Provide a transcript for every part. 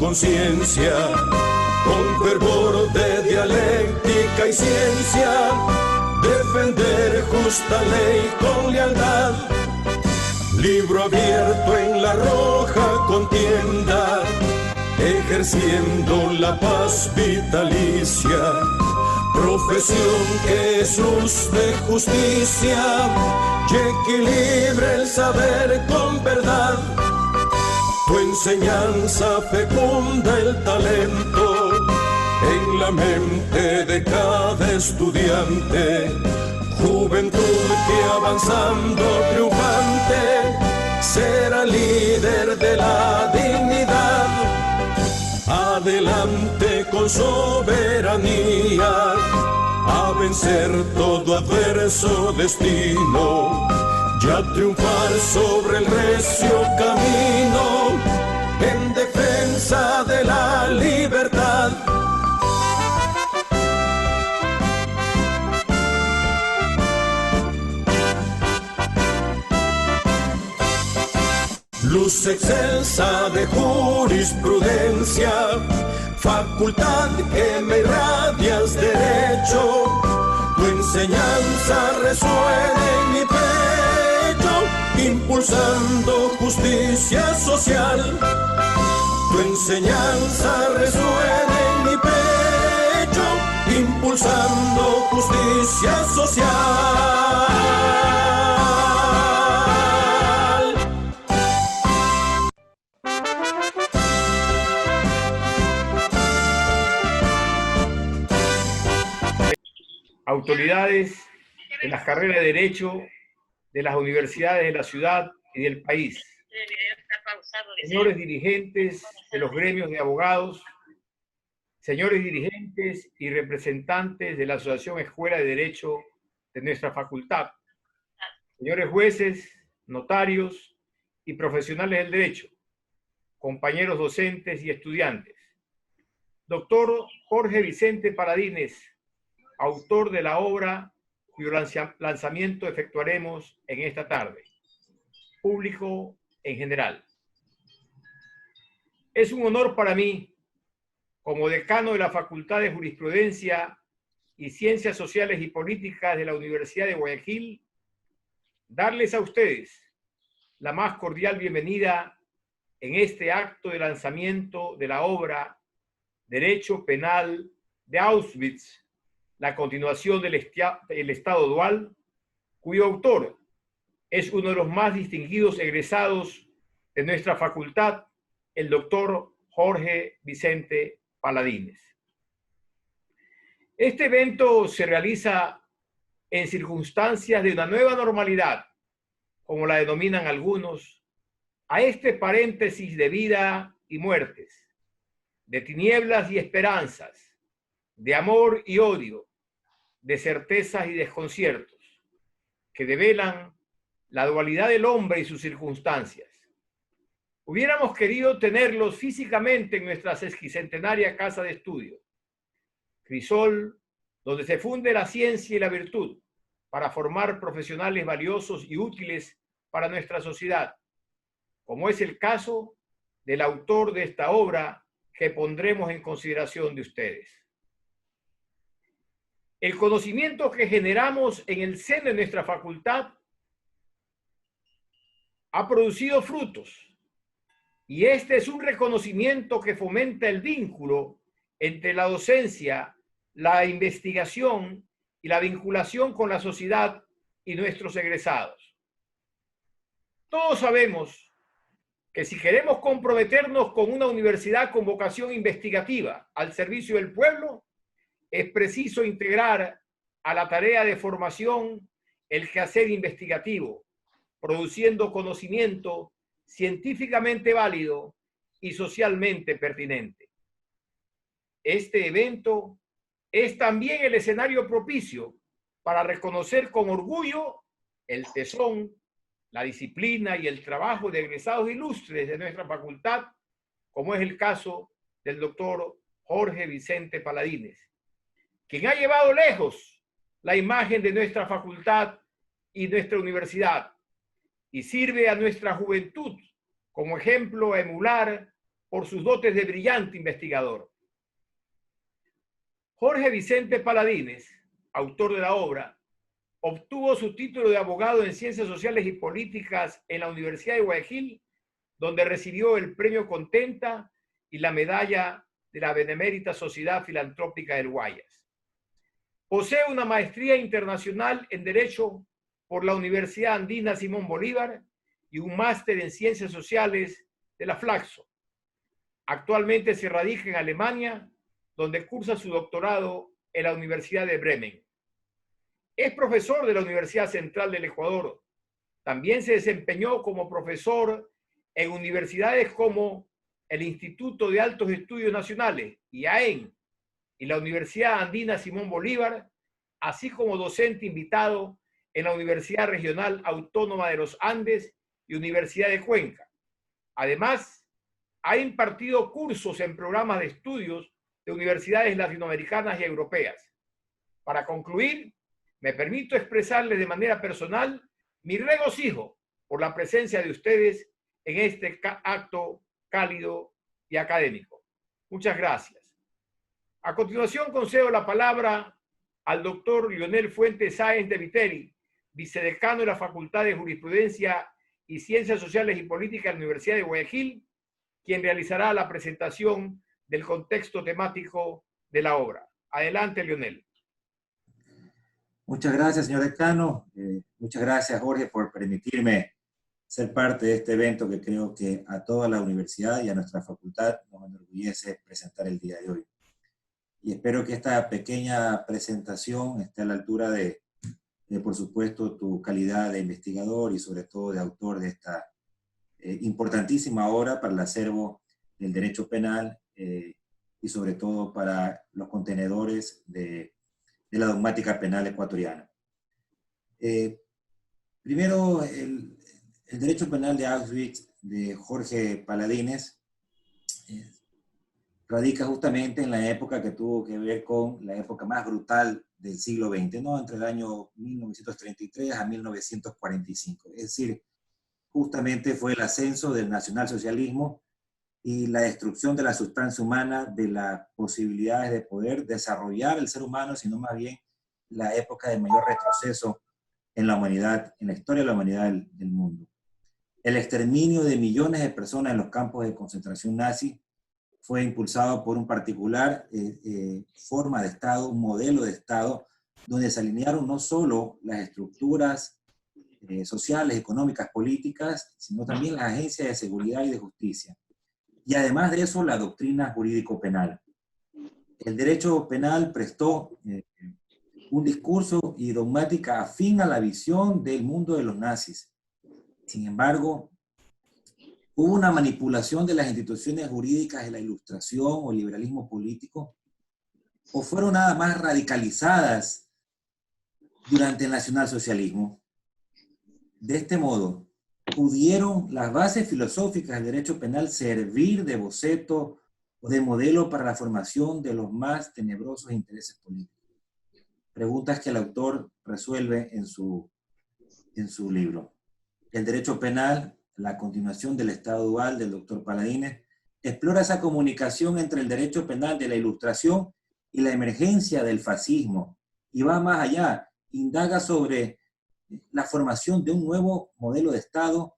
conciencia, con fervor de dialéctica y ciencia, defender justa ley con lealtad. Libro abierto en la roja contienda, ejerciendo la paz vitalicia. Profesión que es luz de justicia y equilibra el saber con verdad. Tu enseñanza fecunda el talento en la mente de cada estudiante. Juventud que avanzando triunfante será líder de la dignidad. Adelante con soberanía a vencer todo adverso destino y a triunfar sobre el recio camino en defensa de la libertad. Luz excelsa de jurisprudencia, facultad que me irradias derecho. Tu enseñanza resuena en mi pecho, impulsando justicia social. Tu enseñanza resuena en mi pecho, impulsando justicia social. Autoridades de las carreras de Derecho de las universidades de la ciudad y del país, señores dirigentes de los gremios de abogados, señores dirigentes y representantes de la Asociación Escuela de Derecho de nuestra facultad, señores jueces, notarios y profesionales del derecho, compañeros docentes y estudiantes. Doctor Jorge Vicente Paladines, autor de la obra cuyo lanzamiento efectuaremos en esta tarde. Público en general. Es un honor para mí, como decano de la Facultad de Jurisprudencia y Ciencias Sociales y Políticas de la Universidad de Guayaquil, darles a ustedes la más cordial bienvenida en este acto de lanzamiento de la obra Derecho Penal de Auschwitz, la continuación del Estado dual, cuyo autor es uno de los más distinguidos egresados de nuestra facultad, el doctor Jorge Vicente Paladines. Este evento se realiza en circunstancias de una nueva normalidad, como la denominan algunos, a este paréntesis de vida y muertes, de tinieblas y esperanzas, de amor y odio, de certezas y desconciertos, que develan la dualidad del hombre y sus circunstancias. Hubiéramos querido tenerlos físicamente en nuestra sesquicentenaria casa de estudio, crisol donde se funde la ciencia y la virtud para formar profesionales valiosos y útiles para nuestra sociedad, como es el caso del autor de esta obra que pondremos en consideración de ustedes. El conocimiento que generamos en el seno de nuestra facultad ha producido frutos, y este es un reconocimiento que fomenta el vínculo entre la docencia, la investigación y la vinculación con la sociedad y nuestros egresados. Todos sabemos que si queremos comprometernos con una universidad con vocación investigativa al servicio del pueblo, es preciso integrar a la tarea de formación el quehacer investigativo, produciendo conocimiento científicamente válido y socialmente pertinente. Este evento es también el escenario propicio para reconocer con orgullo el tesón, la disciplina y el trabajo de egresados ilustres de nuestra facultad, como es el caso del doctor Jorge Vicente Paladines, quien ha llevado lejos la imagen de nuestra facultad y nuestra universidad, y sirve a nuestra juventud como ejemplo a emular por sus dotes de brillante investigador. Jorge Vicente Paladines, autor de la obra, obtuvo su título de abogado en Ciencias Sociales y Políticas en la Universidad de Guayaquil, donde recibió el Premio Contenta y la medalla de la Benemérita Sociedad Filantrópica del Guayas. Posee una maestría internacional en Derecho por la Universidad Andina Simón Bolívar y un máster en Ciencias Sociales de la Flaxo. Actualmente se radica en Alemania, donde cursa su doctorado en la Universidad de Bremen. Es profesor de la Universidad Central del Ecuador. También se desempeñó como profesor en universidades como el Instituto de Altos Estudios Nacionales, IAEN, y la Universidad Andina Simón Bolívar, así como docente invitado en la Universidad Regional Autónoma de los Andes y Universidad de Cuenca. Además, ha impartido cursos en programas de estudios de universidades latinoamericanas y europeas. Para concluir, me permito expresarles de manera personal mi regocijo por la presencia de ustedes en este acto cálido y académico. Muchas gracias. A continuación concedo la palabra al doctor Lionel Fuentes Sáenz de Viteri, vicedecano de la Facultad de Jurisprudencia y Ciencias Sociales y Políticas de la Universidad de Guayaquil, quien realizará la presentación del contexto temático de la obra. Adelante, Lionel. Muchas gracias, señor decano. Muchas gracias, Jorge, por permitirme ser parte de este evento que creo que a toda la universidad y a nuestra facultad nos enorgullece presentar el día de hoy. Y espero que esta pequeña presentación esté a la altura de por supuesto, tu calidad de investigador y sobre todo de autor de esta importantísima obra para el acervo del derecho penal y sobre todo para los contenedores de la dogmática penal ecuatoriana. Primero, el derecho penal de Auschwitz de Jorge Paladines radica justamente en la época que tuvo que ver con la época más brutal del siglo XX, ¿no? Entre el año 1933 a 1945. Es decir, justamente fue el ascenso del nacionalsocialismo y la destrucción de la sustancia humana, de las posibilidades de poder desarrollar el ser humano, sino más bien la época de mayor retroceso en la humanidad, en la historia de la humanidad del mundo. El exterminio de millones de personas en los campos de concentración nazi fue impulsado por un particular forma de Estado, un modelo de Estado, donde se alinearon no solo las estructuras sociales, económicas, políticas, sino también las agencias de seguridad y de justicia. Y además de eso, la doctrina jurídico-penal. El derecho penal prestó un discurso y dogmática afín a la visión del mundo de los nazis. Sin embargo, hubo una manipulación de las instituciones jurídicas de la Ilustración o liberalismo político, o fueron nada más radicalizadas durante el nacionalsocialismo. De este modo, pudieron las bases filosóficas del derecho penal servir de boceto o de modelo para la formación de los más tenebrosos intereses políticos. Preguntas que el autor resuelve en su libro. El derecho penal, la continuación del Estado dual del doctor Paladines, explora esa comunicación entre el derecho penal de la Ilustración y la emergencia del fascismo, y va más allá, indaga sobre la formación de un nuevo modelo de Estado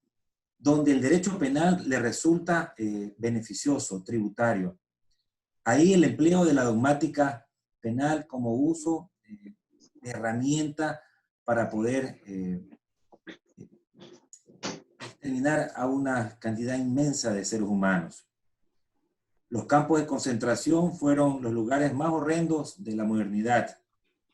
donde el derecho penal le resulta beneficioso, tributario. Ahí el empleo de la dogmática penal como uso de herramienta para poder exterminar a una cantidad inmensa de seres humanos. Los campos de concentración fueron los lugares más horrendos de la modernidad.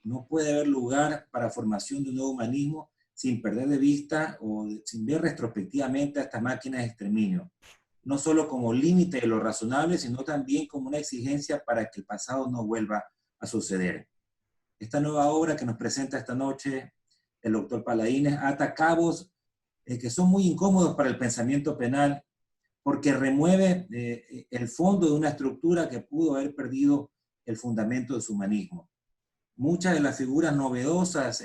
No puede haber lugar para formación de un nuevo humanismo sin perder de vista o sin ver retrospectivamente a estas máquinas de exterminio, no solo como límite de lo razonable, sino también como una exigencia para que el pasado no vuelva a suceder. Esta nueva obra que nos presenta esta noche el doctor Paladines ata cabos que son muy incómodos para el pensamiento penal, porque remueve el fondo de una estructura que pudo haber perdido el fundamento de su humanismo. Muchas de las figuras novedosas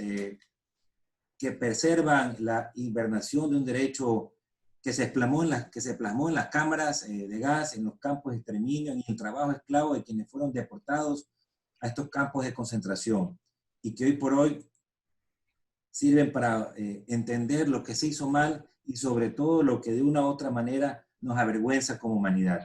que preservan la hibernación de un derecho que se plasmó en las cámaras de gas, en los campos de exterminio, en el trabajo esclavo de quienes fueron deportados a estos campos de concentración, y que hoy por hoy sirven para entender lo que se hizo mal y sobre todo lo que de una u otra manera nos avergüenza como humanidad.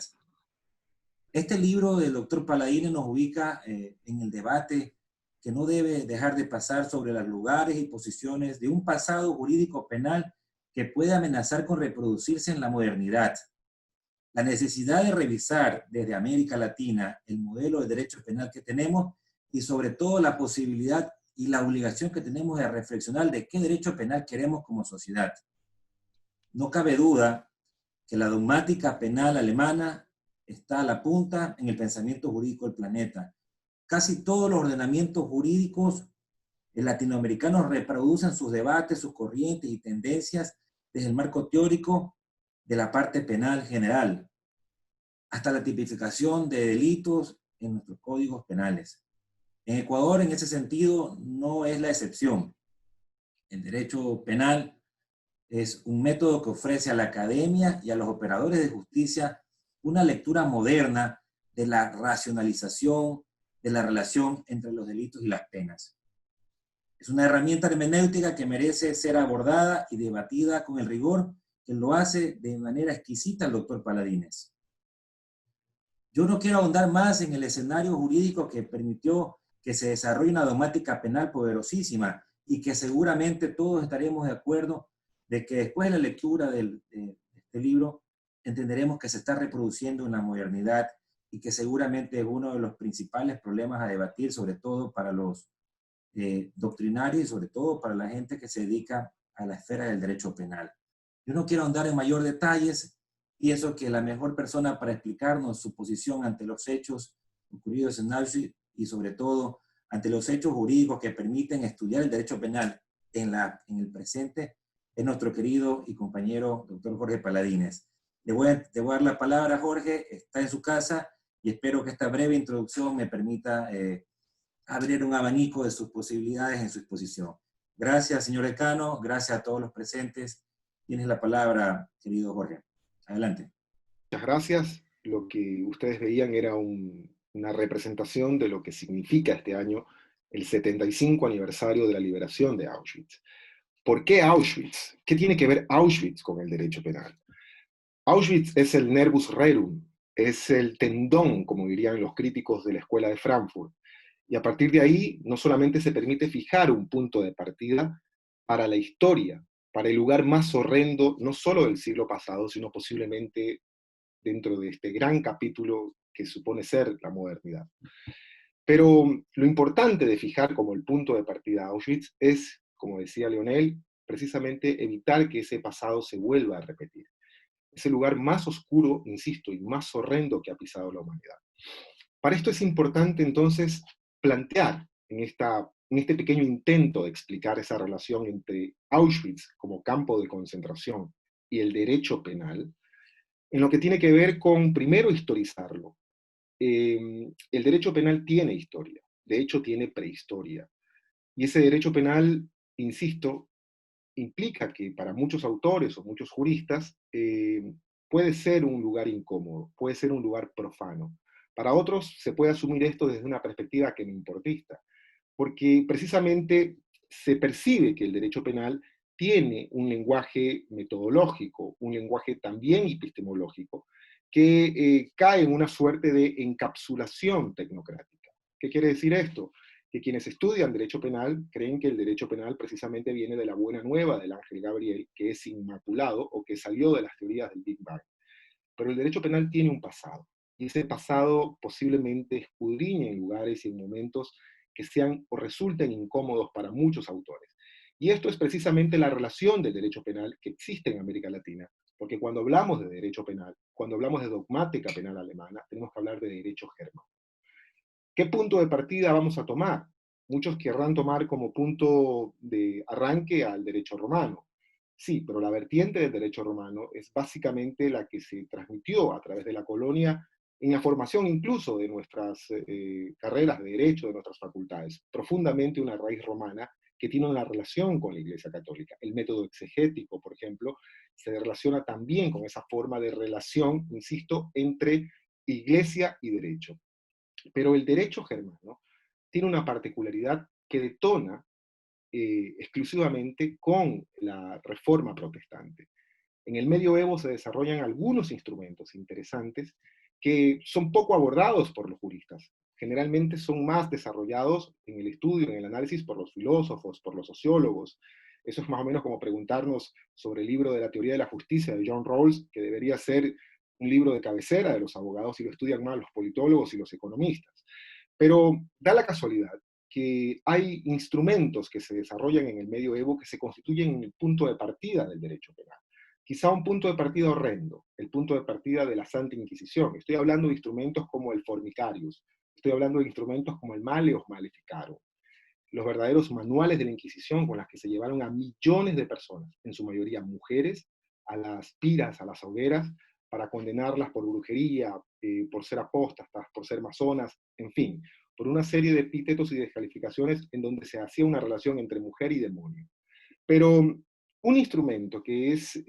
Este libro del doctor Paladines nos ubica en el debate que no debe dejar de pasar sobre los lugares y posiciones de un pasado jurídico penal que puede amenazar con reproducirse en la modernidad. La necesidad de revisar desde América Latina el modelo de derecho penal que tenemos y sobre todo la posibilidad y la obligación que tenemos de reflexionar de qué derecho penal queremos como sociedad. No cabe duda que la dogmática penal alemana está a la punta en el pensamiento jurídico del planeta. Casi todos los ordenamientos jurídicos latinoamericanos reproducen sus debates, sus corrientes y tendencias desde el marco teórico de la parte penal general hasta la tipificación de delitos en nuestros códigos penales. En Ecuador, en ese sentido, no es la excepción. El derecho penal es un método que ofrece a la academia y a los operadores de justicia una lectura moderna de la racionalización de la relación entre los delitos y las penas. Es una herramienta hermenéutica que merece ser abordada y debatida con el rigor que lo hace de manera exquisita el doctor Paladines. Yo no quiero ahondar más en el escenario jurídico que permitió que se desarrolle una dogmática penal poderosísima y que seguramente todos estaremos de acuerdo de que después de la lectura de este libro entenderemos que se está reproduciendo en la modernidad y que seguramente es uno de los principales problemas a debatir, sobre todo para los doctrinarios y sobre todo para la gente que se dedica a la esfera del derecho penal. Yo no quiero ahondar en mayor detalles, pienso que la mejor persona para explicarnos su posición ante los hechos ocurridos en Auschwitz y sobre todo ante los hechos jurídicos que permiten estudiar el derecho penal en el presente es nuestro querido y compañero doctor Jorge Paladines. Te voy a dar la palabra, Jorge, está en su casa y espero que esta breve introducción me permita abrir un abanico de sus posibilidades en su exposición. Gracias, señor decano, gracias a todos los presentes. Tienes la palabra, querido Jorge. Adelante. Muchas gracias. Lo que ustedes veían era una representación de lo que significa este año el 75 aniversario de la liberación de Auschwitz. ¿Por qué Auschwitz? ¿Qué tiene que ver Auschwitz con el derecho penal? Auschwitz es el nervus rerum, es el tendón, como dirían los críticos de la Escuela de Frankfurt. Y a partir de ahí, no solamente se permite fijar un punto de partida para la historia, para el lugar más horrendo, no solo del siglo pasado, sino posiblemente dentro de este gran capítulo que supone ser la modernidad. Pero lo importante de fijar como el punto de partida a Auschwitz es, como decía Leonel, precisamente evitar que ese pasado se vuelva a repetir. Es el lugar más oscuro, insisto, y más horrendo que ha pisado la humanidad. Para esto es importante entonces plantear en este pequeño intento de explicar esa relación entre Auschwitz como campo de concentración y el derecho penal, en lo que tiene que ver con, primero, historizarlo. El derecho penal tiene historia, de hecho tiene prehistoria. Y ese derecho penal, insisto, implica que para muchos autores o muchos juristas puede ser un lugar incómodo, puede ser un lugar profano. Para otros se puede asumir esto desde una perspectiva que no importista, porque precisamente se percibe que el derecho penal tiene un lenguaje metodológico, un lenguaje también epistemológico, que cae en una suerte de encapsulación tecnocrática. ¿Qué quiere decir esto? Que quienes estudian derecho penal creen que el derecho penal precisamente viene de la buena nueva del ángel Gabriel, que es inmaculado o que salió de las teorías del Big Bang. Pero el derecho penal tiene un pasado, y ese pasado posiblemente escudriña en lugares y en momentos que sean o resulten incómodos para muchos autores. Y esto es precisamente la relación del derecho penal que existe en América Latina, porque cuando hablamos de derecho penal, cuando hablamos de dogmática penal alemana, tenemos que hablar de derecho germano. ¿Qué punto de partida vamos a tomar? Muchos querrán tomar como punto de arranque al derecho romano. Sí, pero la vertiente del derecho romano es básicamente la que se transmitió a través de la colonia en la formación incluso de nuestras carreras de derecho, de nuestras facultades. Profundamente una raíz romana que tiene una relación con la Iglesia Católica. El método exegético, por ejemplo, se relaciona también con esa forma de relación, insisto, entre Iglesia y derecho. Pero el derecho germano tiene una particularidad que detona exclusivamente con la Reforma Protestante. En el Medioevo se desarrollan algunos instrumentos interesantes que son poco abordados por los juristas. Generalmente son más desarrollados en el estudio, en el análisis por los filósofos, por los sociólogos. Eso es más o menos como preguntarnos sobre el libro de la teoría de la justicia de John Rawls, que debería ser un libro de cabecera de los abogados y lo estudian más los politólogos y los economistas. Pero da la casualidad que hay instrumentos que se desarrollan en el medioevo que se constituyen en el punto de partida del derecho penal. Quizá un punto de partida horrendo, el punto de partida de la Santa Inquisición. Estoy hablando de instrumentos como el Formicarius, estoy hablando de instrumentos como el Maleus Maleficarum, los verdaderos manuales de la Inquisición con las que se llevaron a millones de personas, en su mayoría mujeres, a las piras, a las hogueras, para condenarlas por brujería, por ser apóstatas, por ser masonas, en fin, por una serie de epítetos y descalificaciones en donde se hacía una relación entre mujer y demonio. Pero un instrumento que es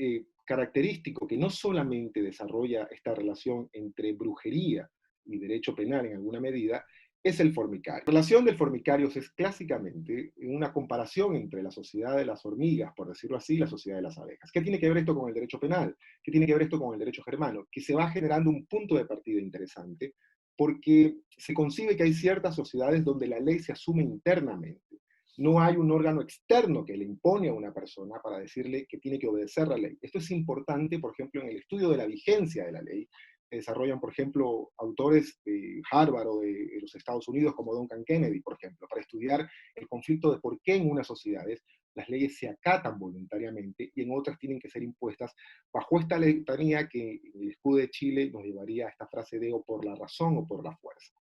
característico, que no solamente desarrolla esta relación entre brujería y derecho penal en alguna medida, es el formicario. La relación del formicario es clásicamente una comparación entre la sociedad de las hormigas, por decirlo así, y la sociedad de las abejas. ¿Qué tiene que ver esto con el derecho penal? ¿Qué tiene que ver esto con el derecho germano? Que se va generando un punto de partida interesante, porque se concibe que hay ciertas sociedades donde la ley se asume internamente. No hay un órgano externo que le impone a una persona para decirle que tiene que obedecer la ley. Esto es importante, por ejemplo, en el estudio de la vigencia de la ley. Desarrollan, por ejemplo, autores de Harvard o de los Estados Unidos, como Duncan Kennedy, por ejemplo, para estudiar el conflicto de por qué en unas sociedades las leyes se acatan voluntariamente y en otras tienen que ser impuestas bajo esta letanía que en el escudo de Chile nos llevaría a esta frase de o por la razón o por la fuerza.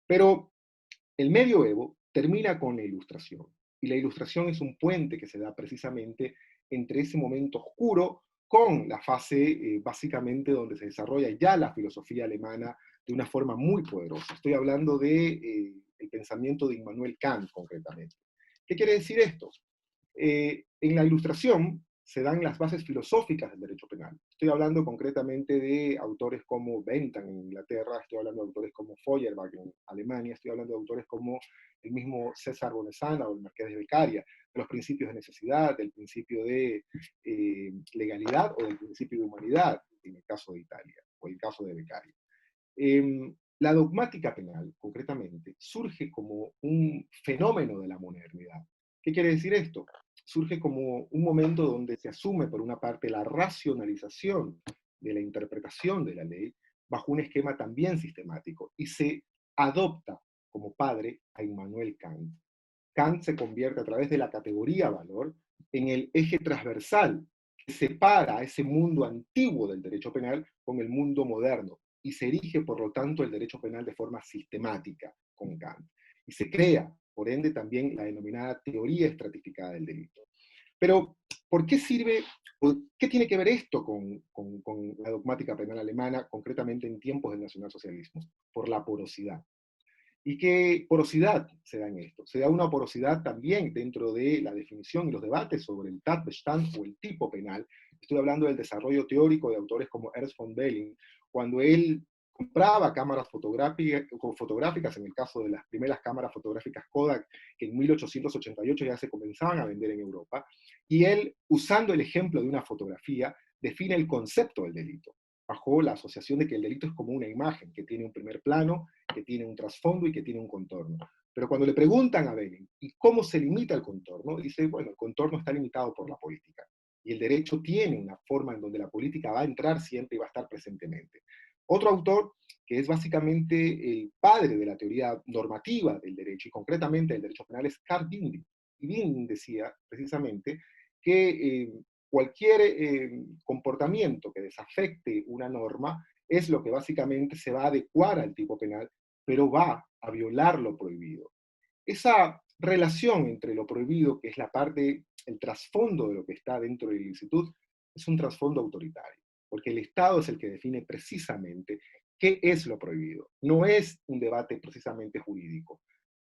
Pero el medioevo termina con la Ilustración, y la Ilustración es un puente que se da precisamente entre ese momento oscuro con la fase básicamente donde se desarrolla ya la filosofía alemana de una forma muy poderosa. Estoy hablando de el pensamiento de Immanuel Kant, concretamente. ¿Qué quiere decir esto? En la Ilustración se dan las bases filosóficas del derecho penal. Estoy hablando concretamente de autores como Bentham en Inglaterra, estoy hablando de autores como Feuerbach en Alemania, estoy hablando de autores como el mismo César Bonesana o el Marqués de Beccaria, de los principios de necesidad, del principio de legalidad o del principio de humanidad, en el caso de Italia, o el caso de Beccaria. La dogmática penal, concretamente, surge como un fenómeno de la modernidad. ¿Qué quiere decir esto? Surge como un momento donde se asume, por una parte, la racionalización de la interpretación de la ley bajo un esquema también sistemático y se adopta como padre a Immanuel Kant. Kant se convierte a través de la categoría valor en el eje transversal que separa a ese mundo antiguo del derecho penal con el mundo moderno y se erige, por lo tanto, el derecho penal de forma sistemática con Kant. Y se crea, por ende, también la denominada teoría estratificada del delito. Pero, ¿por qué sirve, qué tiene que ver esto con la dogmática penal alemana, concretamente en tiempos del nacionalsocialismo? Por la porosidad. ¿Y qué porosidad se da en esto? Se da una porosidad también dentro de la definición y los debates sobre el Tatbestand o el tipo penal. Estoy hablando del desarrollo teórico de autores como Ernst von Belling, cuando él compraba cámaras fotográficas, en el caso de las primeras cámaras fotográficas Kodak, que en 1888 ya se comenzaban a vender en Europa, y él, usando el ejemplo de una fotografía, define el concepto del delito, bajo la asociación de que el delito es como una imagen, que tiene un primer plano, que tiene un trasfondo y que tiene un contorno. Pero cuando le preguntan a Belling, ¿y cómo se limita el contorno? Dice, bueno, el contorno está limitado por la política. Y el derecho tiene una forma en donde la política va a entrar siempre y va a estar presentemente. Otro autor, que es básicamente el padre de la teoría normativa del derecho, y concretamente del derecho penal, es Carl Binding. Y Binding decía, precisamente, que cualquier comportamiento que desafecte una norma es lo que básicamente se va a adecuar al tipo penal, pero va a violar lo prohibido. Esa relación entre lo prohibido, que es la parte, el trasfondo de lo que está dentro de la ilicitud, es un trasfondo autoritario, porque el Estado es el que define precisamente qué es lo prohibido. No es un debate precisamente jurídico.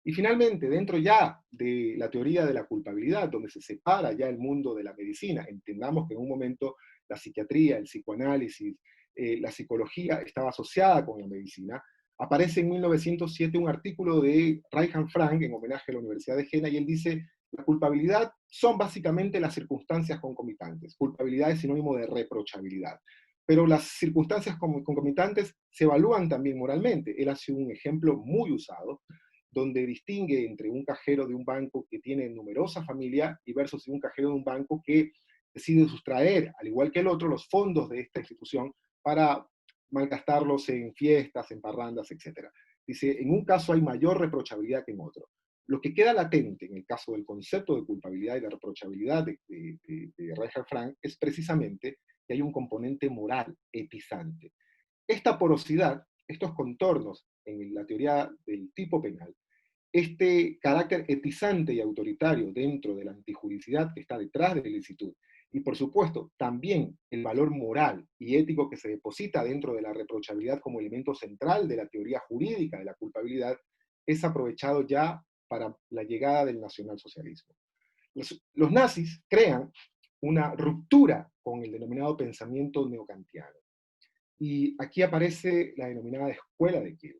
Y finalmente, dentro ya de la teoría de la culpabilidad, donde se separa ya el mundo de la medicina, entendamos que en un momento la psiquiatría, el psicoanálisis, la psicología estaba asociada con la medicina, aparece en 1907 un artículo de Reinhard Frank en homenaje a la Universidad de Jena, y él dice: la culpabilidad son básicamente las circunstancias concomitantes. Culpabilidad es sinónimo de reprochabilidad. Pero las circunstancias concomitantes se evalúan también moralmente. Él hace un ejemplo muy usado, donde distingue entre un cajero de un banco que tiene numerosa familia y versus un cajero de un banco que decide sustraer, al igual que el otro, los fondos de esta institución para malgastarlos en fiestas, en parrandas, etc. Dice, en un caso hay mayor reprochabilidad que en otro. Lo que queda latente en el caso del concepto de culpabilidad y de reprochabilidad de Reinhard Frank es precisamente que hay un componente moral, etizante. Esta porosidad, estos contornos en la teoría del tipo penal, este carácter etizante y autoritario dentro de la antijuricidad que está detrás de la ilicitud, y por supuesto también el valor moral y ético que se deposita dentro de la reprochabilidad como elemento central de la teoría jurídica de la culpabilidad, es aprovechado ya para la llegada del nacionalsocialismo. Los nazis crean una ruptura con el denominado pensamiento neokantiano. Y aquí aparece la denominada Escuela de Kiel.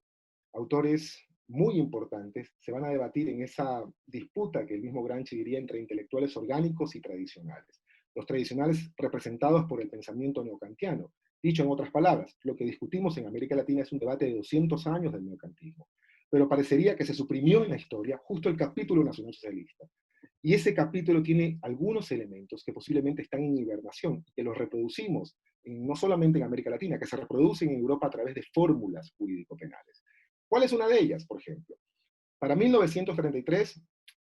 Autores muy importantes se van a debatir en esa disputa que el mismo Gramsci diría entre intelectuales orgánicos y tradicionales. Los tradicionales representados por el pensamiento neokantiano. Dicho en otras palabras, lo que discutimos en América Latina es un debate de 200 años del neokantismo, pero parecería que se suprimió en la historia justo el capítulo nacionalsocialista. Y ese capítulo tiene algunos elementos que posiblemente están en hibernación, que los reproducimos no solamente en América Latina, que se reproducen en Europa a través de fórmulas jurídico-penales. ¿Cuál es una de ellas, por ejemplo? Para 1933,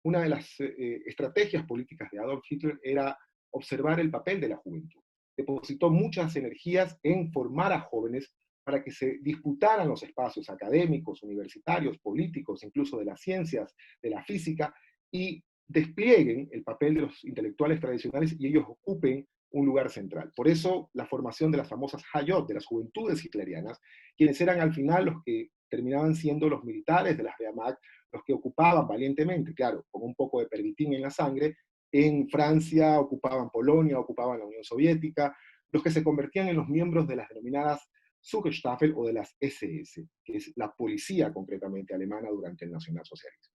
una de las estrategias políticas de Adolf Hitler era observar el papel de la juventud. Depositó muchas energías en formar a jóvenes para que se disputaran los espacios académicos, universitarios, políticos, incluso de las ciencias, de la física, y desplieguen el papel de los intelectuales tradicionales y ellos ocupen un lugar central. Por eso la formación de las famosas Hayot, de las juventudes hitlerianas, quienes eran al final los que terminaban siendo los militares de las Wehrmacht, los que ocupaban valientemente, claro, con un poco de pervitin en la sangre, en Francia, ocupaban Polonia, ocupaban la Unión Soviética, los que se convertían en los miembros de las denominadas Zuchtstaffel o de las SS, que es la policía concretamente alemana durante el nacionalsocialismo.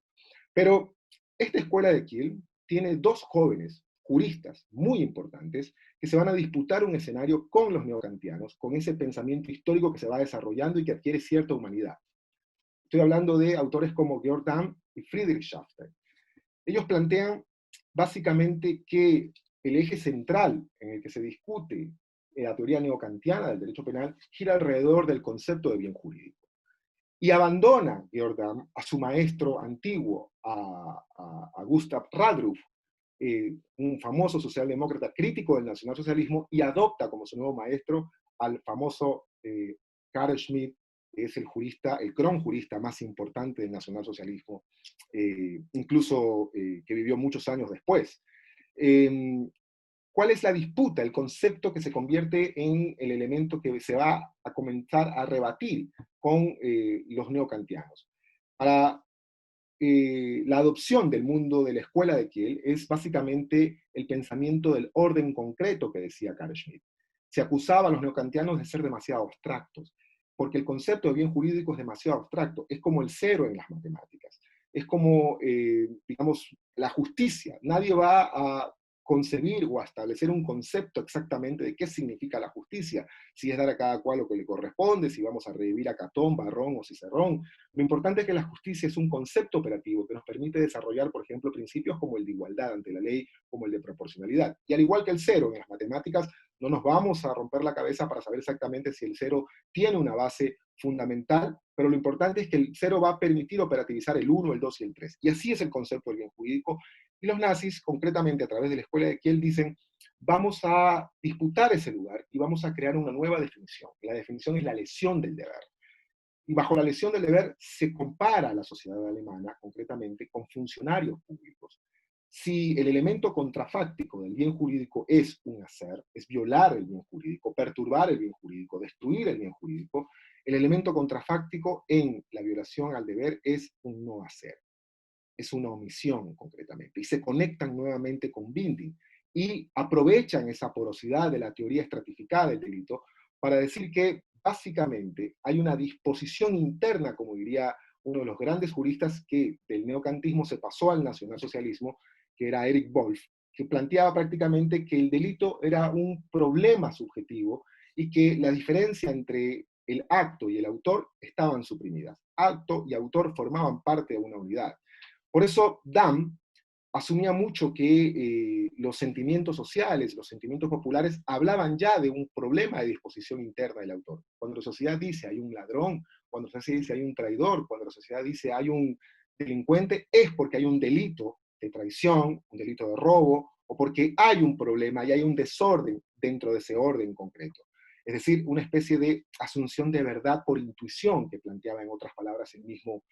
Pero esta escuela de Kiel tiene dos jóvenes juristas muy importantes que se van a disputar un escenario con los neokantianos, con ese pensamiento histórico que se va desarrollando y que adquiere cierta humanidad. Estoy hablando de autores como Georg Damm y Friedrich Schafter. Ellos plantean básicamente que el eje central en el que se discute la teoría neokantiana del derecho penal gira alrededor del concepto de bien jurídico. Y abandona Georg Damm a su maestro antiguo, a Gustav Radruf, un famoso socialdemócrata crítico del nacionalsocialismo, y adopta como su nuevo maestro al famoso Carl Schmitt, que es el jurista, el cronjurista más importante del nacionalsocialismo, incluso que vivió muchos años después. ¿Cuál es la disputa? El concepto que se convierte en el elemento que se va a comenzar a rebatir con los neokantianos. Para la adopción del mundo de la escuela de Kiel es básicamente el pensamiento del orden concreto que decía Carl Schmitt. Se acusaba a los neokantianos de ser demasiado abstractos, porque el concepto de bien jurídico es demasiado abstracto, es como el cero en las matemáticas, es como, digamos, la justicia. Nadie va a concebir o a establecer un concepto exactamente de qué significa la justicia, si es dar a cada cual lo que le corresponde, si vamos a revivir a Catón, Barrón o Cicerón. Lo importante es que la justicia es un concepto operativo que nos permite desarrollar, por ejemplo, principios como el de igualdad ante la ley, como el de proporcionalidad. Y al igual que el cero en las matemáticas, no nos vamos a romper la cabeza para saber exactamente si el cero tiene una base fundamental, pero lo importante es que el cero va a permitir operativizar el 1, el 2 y el 3. Y así es el concepto del bien jurídico. Y los nazis, concretamente a través de la escuela de Kiel, dicen, vamos a disputar ese lugar y vamos a crear una nueva definición. La definición es la lesión del deber. Y bajo la lesión del deber se compara a la sociedad alemana, concretamente, con funcionarios públicos. Si el elemento contrafáctico del bien jurídico es un hacer, es violar el bien jurídico, perturbar el bien jurídico, destruir el bien jurídico, el elemento contrafáctico en la violación al deber es un no hacer. es una omisión concretamente, y se conectan nuevamente con Binding, y aprovechan esa porosidad de la teoría estratificada del delito para decir que básicamente hay una disposición interna, como diría uno de los grandes juristas que del neocantismo se pasó al nacionalsocialismo, que era Eric Wolf, que planteaba prácticamente que el delito era un problema subjetivo y que la diferencia entre el acto y el autor estaban suprimidas. Acto y autor formaban parte de una unidad. Por eso Dam asumía mucho que los sentimientos sociales, los sentimientos populares, hablaban ya de un problema de disposición interna del autor. Cuando la sociedad dice hay un ladrón, cuando la sociedad dice hay un traidor, cuando la sociedad dice hay un delincuente, es porque hay un delito de traición, un delito de robo, o porque hay un problema y hay un desorden dentro de ese orden concreto. Es decir, una especie de asunción de verdad por intuición que planteaba en otras palabras el mismo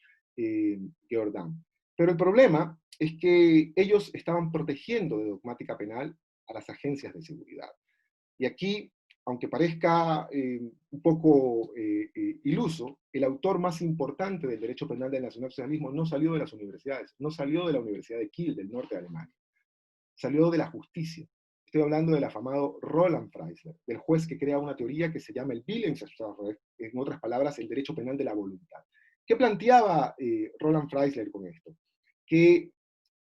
Jordan. Pero el problema es que ellos estaban protegiendo de dogmática penal a las agencias de seguridad. Y aquí, aunque parezca un poco iluso, el autor más importante del derecho penal del nacionalsocialismo no salió de las universidades, no salió de la Universidad de Kiel, del norte de Alemania, salió de la justicia. Estoy hablando del afamado Roland Freisler, del juez que crea una teoría que se llama el Willensstrafrecht, en otras palabras, el derecho penal de la voluntad. ¿Qué planteaba Roland Freisler con esto? Que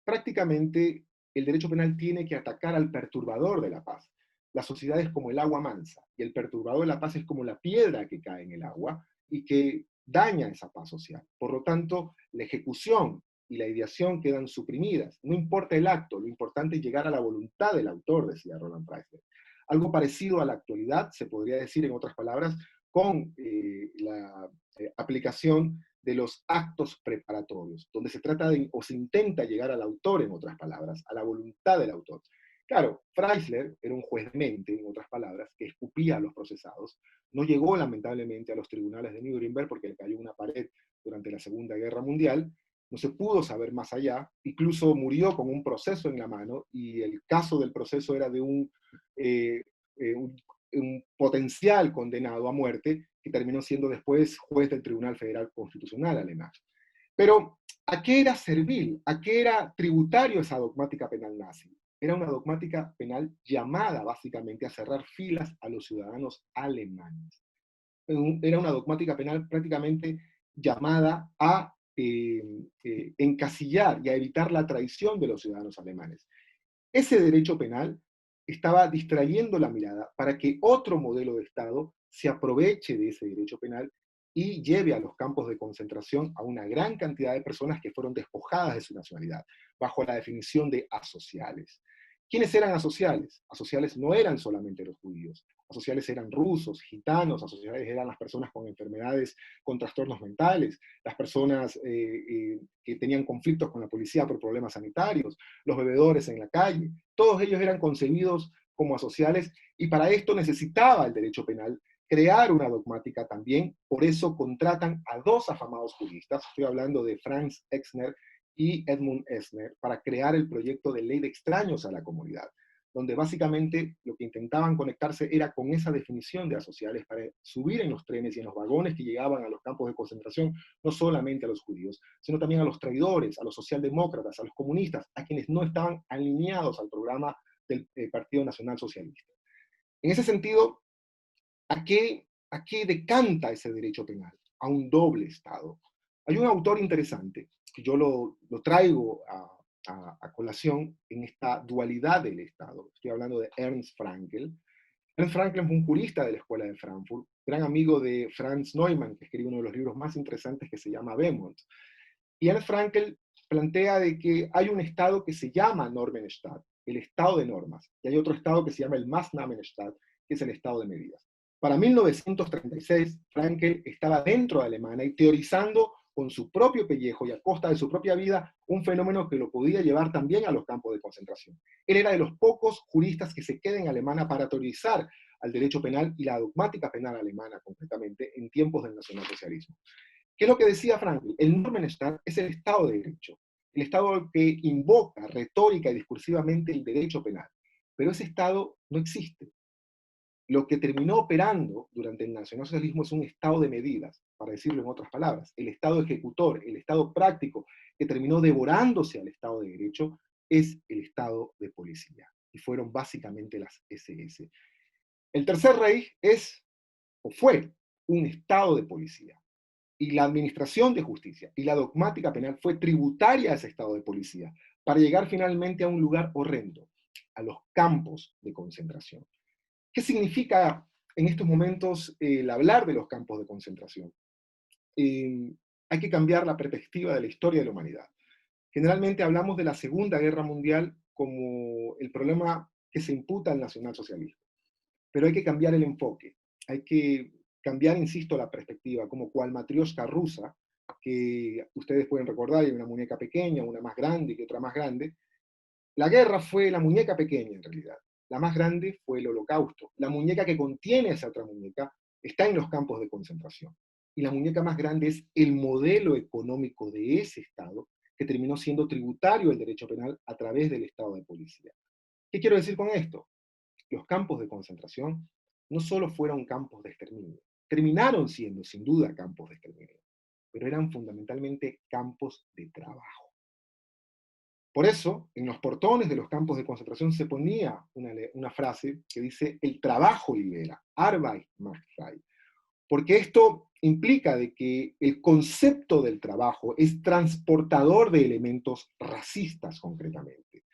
prácticamente el derecho penal tiene que atacar al perturbador de la paz. La sociedad es como el agua mansa, y el perturbador de la paz es como la piedra que cae en el agua y que daña esa paz social. Por lo tanto, la ejecución y la ideación quedan suprimidas. No importa el acto, lo importante es llegar a la voluntad del autor, decía Roland Freisler. Algo parecido a la actualidad se podría decir, en otras palabras, con la aplicación de los actos preparatorios, donde se trata de, o se intenta llegar al autor, en otras palabras, a la voluntad del autor. Claro, Freisler era un juez de mente, en otras palabras, que escupía a los procesados. No llegó, lamentablemente, a los tribunales de Nuremberg porque le cayó una pared durante la Segunda Guerra Mundial. No se pudo saber más allá. Incluso murió con un proceso en la mano, y el caso del proceso era de un potencial condenado a muerte, que terminó siendo después juez del Tribunal Federal Constitucional alemán. Pero, ¿a qué era servil? ¿A qué era tributario esa dogmática penal nazi? Era una dogmática penal llamada básicamente a cerrar filas a los ciudadanos alemanes. Era una dogmática penal prácticamente llamada a encasillar y a evitar la traición de los ciudadanos alemanes. Ese derecho penal estaba distrayendo la mirada para que otro modelo de Estado se aproveche de ese derecho penal y lleve a los campos de concentración a una gran cantidad de personas que fueron despojadas de su nacionalidad, bajo la definición de asociales. ¿Quiénes eran asociales? Asociales no eran solamente los judíos. Asociales eran rusos, gitanos, asociales eran las personas con enfermedades, con trastornos mentales, las personas que tenían conflictos con la policía por problemas sanitarios, los bebedores en la calle. Todos ellos eran concebidos como asociales, y para esto necesitaba el derecho penal crear una dogmática también. Por eso contratan a dos afamados juristas, estoy hablando de Franz Exner y Edmund Esner, para crear el proyecto de ley de extraños a la comunidad, donde básicamente lo que intentaban conectarse era con esa definición de asociales para subir en los trenes y en los vagones que llegaban a los campos de concentración, no solamente a los judíos, sino también a los traidores, a los socialdemócratas, a los comunistas, a quienes no estaban alineados al programa del Partido Nacional Socialista. En ese sentido, ¿a qué decanta ese derecho penal? A un doble Estado. Hay un autor interesante, que yo lo traigo a colación en esta dualidad del Estado. Estoy hablando de Ernst Frankl. Ernst Frankl fue un jurista de la Escuela de Frankfurt, gran amigo de Franz Neumann, que escribió uno de los libros más interesantes que se llama Bemont. Y Ernst Frankl plantea de que hay un Estado que se llama Normenstaat, el Estado de normas, y hay otro Estado que se llama el Maßnahmenstaat, que es el Estado de medidas. Para 1936, Frankl estaba dentro de Alemania y teorizando con su propio pellejo y a costa de su propia vida un fenómeno que lo podía llevar también a los campos de concentración. Él era de los pocos juristas que se quedan en Alemania para teorizar al derecho penal y la dogmática penal alemana concretamente en tiempos del nacionalsocialismo. ¿Qué es lo que decía Frankl? El Normenstaat es el Estado de Derecho, el Estado que invoca retórica y discursivamente el derecho penal, pero ese Estado no existe. Lo que terminó operando durante el nacionalsocialismo es un Estado de medidas, para decirlo en otras palabras, el Estado ejecutor, el Estado práctico, que terminó devorándose al Estado de Derecho es el Estado de policía. Y fueron básicamente las SS. El Tercer Reich es, o fue, un Estado de policía. Y la administración de justicia y la dogmática penal fue tributaria a ese Estado de policía, para llegar finalmente a un lugar horrendo, a los campos de concentración. ¿Qué significa en estos momentos el hablar de los campos de concentración? Hay que cambiar la perspectiva de la historia de la humanidad. Generalmente hablamos de la Segunda Guerra Mundial como el problema que se imputa al nacionalsocialismo. Pero hay que cambiar el enfoque. Hay que cambiar, insisto, la perspectiva, como cual matrioshka rusa, que ustedes pueden recordar, hay una muñeca pequeña, una más grande y otra más grande. La guerra fue la muñeca pequeña, en realidad. La más grande fue el holocausto. La muñeca que contiene esa otra muñeca está en los campos de concentración. Y la muñeca más grande es el modelo económico de ese Estado, que terminó siendo tributario del derecho penal a través del Estado de policía. ¿Qué quiero decir con esto? Los campos de concentración no solo fueron campos de exterminio, terminaron siendo sin duda campos de exterminio, pero eran fundamentalmente campos de trabajo. Por eso, en los portones de los campos de concentración se ponía una frase que dice: el trabajo libera, Arbeit macht frei, porque esto implica de que el concepto del trabajo es transportador de elementos racistas concretamente.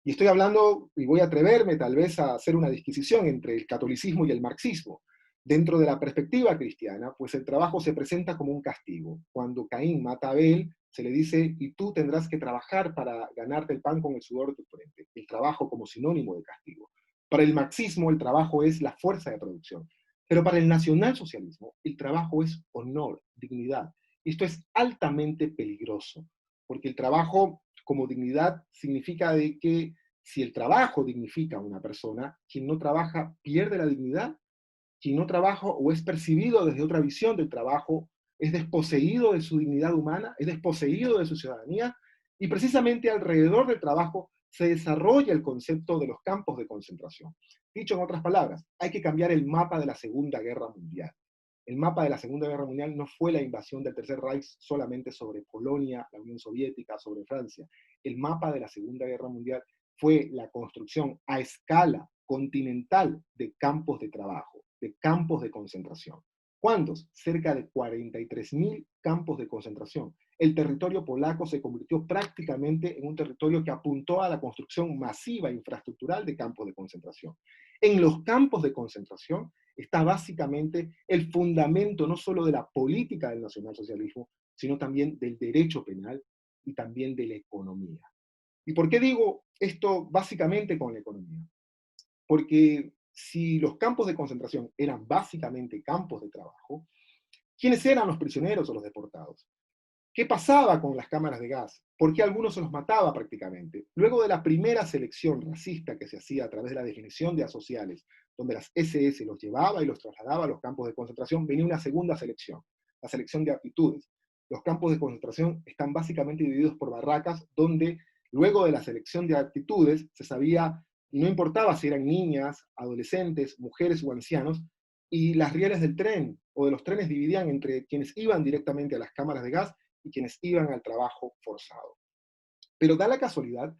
Y estoy hablando, y voy a atreverme tal vez a hacer una disquisición entre el catolicismo y el marxismo. Dentro de la perspectiva cristiana, pues el trabajo se presenta como un castigo. Cuando Caín mata a Abel, se le dice: y tú tendrás que trabajar para ganarte el pan con el sudor de tu frente. El trabajo como sinónimo de castigo. Para el marxismo, el trabajo es la fuerza de producción. Pero para el nacionalsocialismo, el trabajo es honor, dignidad. Y esto es altamente peligroso, porque el trabajo como dignidad significa de que si el trabajo dignifica a una persona, quien no trabaja pierde la dignidad. Quien no trabaja o es percibido desde otra visión del trabajo es desposeído de su dignidad humana, es desposeído de su ciudadanía, y precisamente alrededor del trabajo se desarrolla el concepto de los campos de concentración. Dicho en otras palabras, hay que cambiar el mapa de la Segunda Guerra Mundial. El mapa de la Segunda Guerra Mundial no fue la invasión del Tercer Reich solamente sobre Polonia, la Unión Soviética, sobre Francia. El mapa de la Segunda Guerra Mundial fue la construcción a escala continental de campos de trabajo, de campos de concentración. ¿Cuántos? Cerca de 43.000 campos de concentración. El territorio polaco se convirtió prácticamente en un territorio que apuntó a la construcción masiva infraestructural de campos de concentración. En los campos de concentración está básicamente el fundamento no solo de la política del nacionalsocialismo, sino también del derecho penal y también de la economía. ¿Y por qué digo esto básicamente con la economía? Porque si los campos de concentración eran básicamente campos de trabajo, ¿quiénes eran los prisioneros o los deportados? ¿Qué pasaba con las cámaras de gas? ¿Por qué algunos se los mataba prácticamente? Luego de la primera selección racista que se hacía a través de la definición de asociales, donde las SS los llevaba y los trasladaba a los campos de concentración, venía una segunda selección, la selección de aptitudes. Los campos de concentración están básicamente divididos por barracas, donde luego de la selección de aptitudes se sabía, y no importaba si eran niñas, adolescentes, mujeres o ancianos, y las rieles del tren o de los trenes dividían entre quienes iban directamente a las cámaras de gas y quienes iban al trabajo forzado. Pero da la casualidad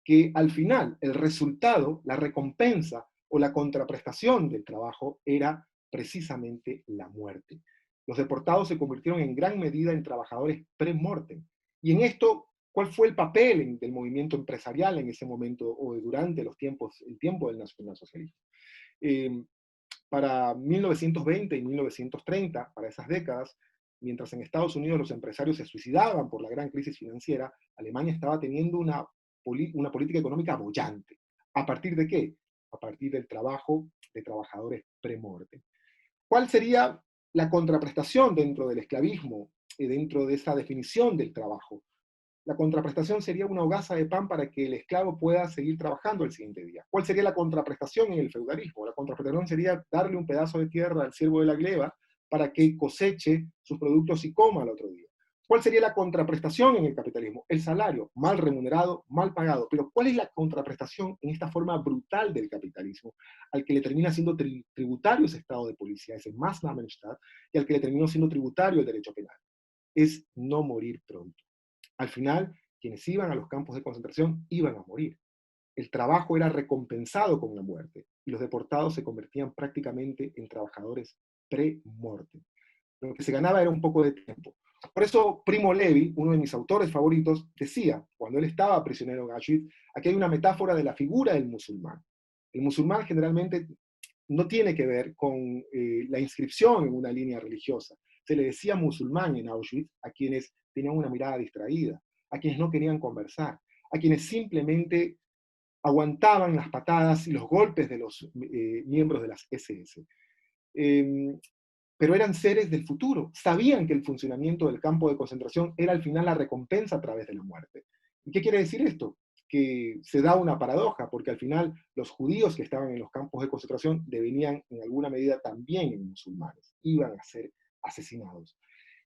que al final el resultado, la recompensa o la contraprestación del trabajo era precisamente la muerte. Los deportados se convirtieron en gran medida en trabajadores pre-mortem. Y en esto, ¿cuál fue el papel del movimiento empresarial en ese momento o durante el tiempo del nacionalsocialismo? Para 1920 y 1930, para esas décadas, mientras en Estados Unidos los empresarios se suicidaban por la gran crisis financiera, Alemania estaba teniendo una política económica boyante. ¿A partir de qué? A partir del trabajo de trabajadores pre-mortem. ¿Cuál sería la contraprestación dentro del esclavismo y dentro de esa definición del trabajo? La contraprestación sería una hogaza de pan para que el esclavo pueda seguir trabajando el siguiente día. ¿Cuál sería la contraprestación en el feudalismo? La contraprestación sería darle un pedazo de tierra al siervo de la gleba para que coseche sus productos y coma al otro día. ¿Cuál sería la contraprestación en el capitalismo? El salario, mal remunerado, mal pagado. Pero ¿cuál es la contraprestación en esta forma brutal del capitalismo, al que le termina siendo tributario ese Estado de policía, ese Maßnahmenstaat, y al que le terminó siendo tributario el derecho penal? Es no morir pronto. Al final, quienes iban a los campos de concentración iban a morir. El trabajo era recompensado con la muerte, y los deportados se convertían prácticamente en trabajadores pre-morte. Lo que se ganaba era un poco de tiempo. Por eso Primo Levi, uno de mis autores favoritos, decía, cuando él estaba prisionero en Auschwitz, aquí hay una metáfora de la figura del musulmán. El musulmán generalmente no tiene que ver con la inscripción en una línea religiosa. Se le decía musulmán en Auschwitz a quienes tenían una mirada distraída, a quienes no querían conversar, a quienes simplemente aguantaban las patadas y los golpes de los miembros de las SS. Pero eran seres del futuro, sabían que el funcionamiento del campo de concentración era al final la recompensa a través de la muerte. ¿Y qué quiere decir esto? Que se da una paradoja, porque al final los judíos que estaban en los campos de concentración devenían en alguna medida también en musulmanes, iban a ser asesinados.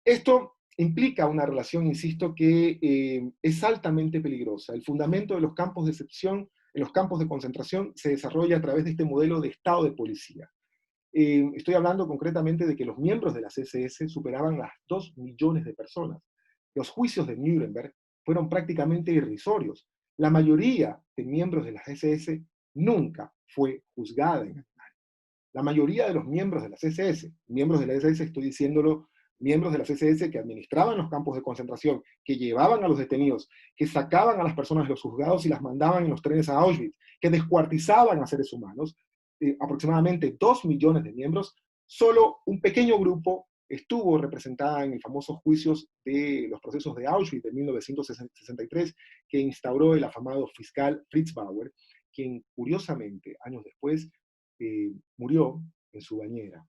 Esto implica una relación, insisto, que es altamente peligrosa. El fundamento de los campos de excepción en los campos de concentración se desarrolla a través de este modelo de estado de policía. Estoy hablando concretamente de que los miembros de las SS superaban las 2 millones de personas. Los juicios de Nuremberg fueron prácticamente irrisorios. La mayoría de miembros de las SS nunca fue juzgada en Alemania. La mayoría de los miembros de las SS, miembros de las SS estoy diciéndolo, miembros de las SS que administraban los campos de concentración, que llevaban a los detenidos, que sacaban a las personas de los juzgados y las mandaban en los trenes a Auschwitz, que descuartizaban a seres humanos, aproximadamente 2 millones de miembros, solo un pequeño grupo estuvo representada en el famoso juicios de los procesos de Auschwitz de 1963, que instauró el afamado fiscal Fritz Bauer, quien curiosamente, años después, murió en su bañera.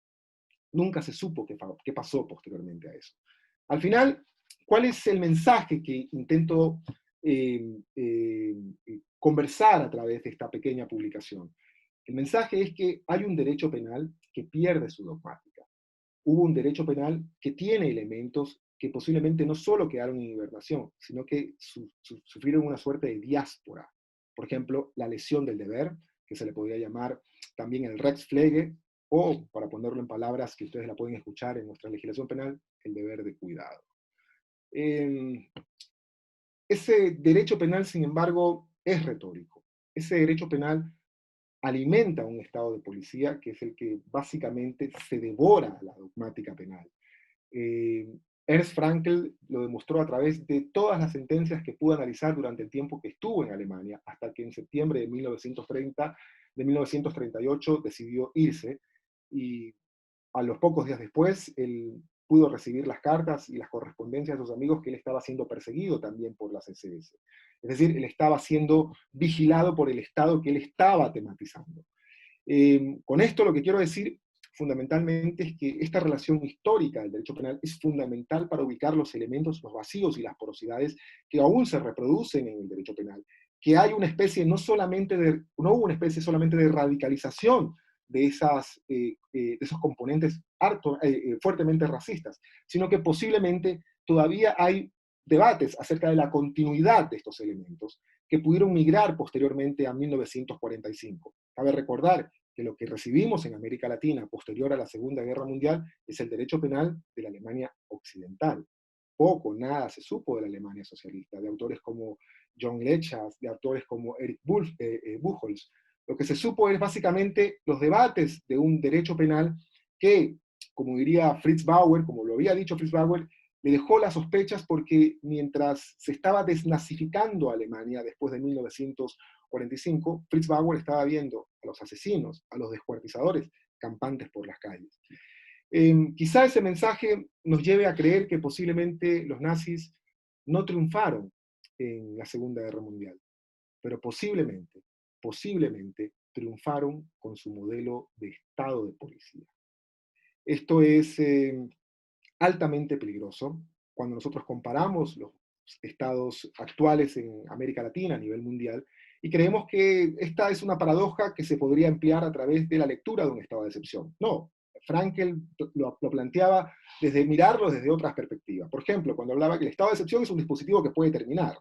Nunca se supo qué pasó posteriormente a eso. Al final, ¿cuál es el mensaje que intento conversar a través de esta pequeña publicación? El mensaje es que hay un derecho penal que pierde su dogmática. Hubo un derecho penal que tiene elementos que posiblemente no solo quedaron en hibernación, sino que sufrieron una suerte de diáspora. Por ejemplo, la lesión del deber, que se le podría llamar también el Rechtspflege, o, para ponerlo en palabras que ustedes la pueden escuchar en nuestra legislación penal, el deber de cuidado. Ese derecho penal, sin embargo, es retórico. Ese derecho penal alimenta un estado de policía que es el que básicamente se devora la dogmática penal. Ernst Frankl lo demostró a través de todas las sentencias que pudo analizar durante el tiempo que estuvo en Alemania, hasta que en septiembre de 1938 decidió irse, y a los pocos días después él pudo recibir las cartas y las correspondencias de sus amigos que él estaba siendo perseguido también por las SS. Es decir, él estaba siendo vigilado por el Estado que él estaba tematizando. Con esto lo que quiero decir fundamentalmente es que esta relación histórica del derecho penal es fundamental para ubicar los elementos, los vacíos y las porosidades que aún se reproducen en el derecho penal. Que hay una especie no hubo una especie solamente de radicalización de esos componentes fuertemente racistas, sino que posiblemente todavía hay debates acerca de la continuidad de estos elementos que pudieron migrar posteriormente a 1945. Cabe recordar que lo que recibimos en América Latina posterior a la Segunda Guerra Mundial es el derecho penal de la Alemania occidental. Poco, nada se supo de la Alemania socialista, de autores como John Lechas, de autores como Erich Buchholz. Lo que se supo es básicamente los debates de un derecho penal que, como diría Fritz Bauer, como lo había dicho Fritz Bauer, le dejó las sospechas porque mientras se estaba desnazificando a Alemania después de 1945, Fritz Bauer estaba viendo a los asesinos, a los descuartizadores, campantes por las calles. Quizá ese mensaje nos lleve a creer que posiblemente los nazis no triunfaron en la Segunda Guerra Mundial, pero posiblemente triunfaron con su modelo de estado de policía. Esto es altamente peligroso cuando nosotros comparamos los estados actuales en América Latina a nivel mundial y creemos que esta es una paradoja que se podría emplear a través de la lectura de un estado de excepción. No, Frankl lo planteaba mirarlo desde otras perspectivas. Por ejemplo, cuando hablaba que el estado de excepción es un dispositivo que puede terminar,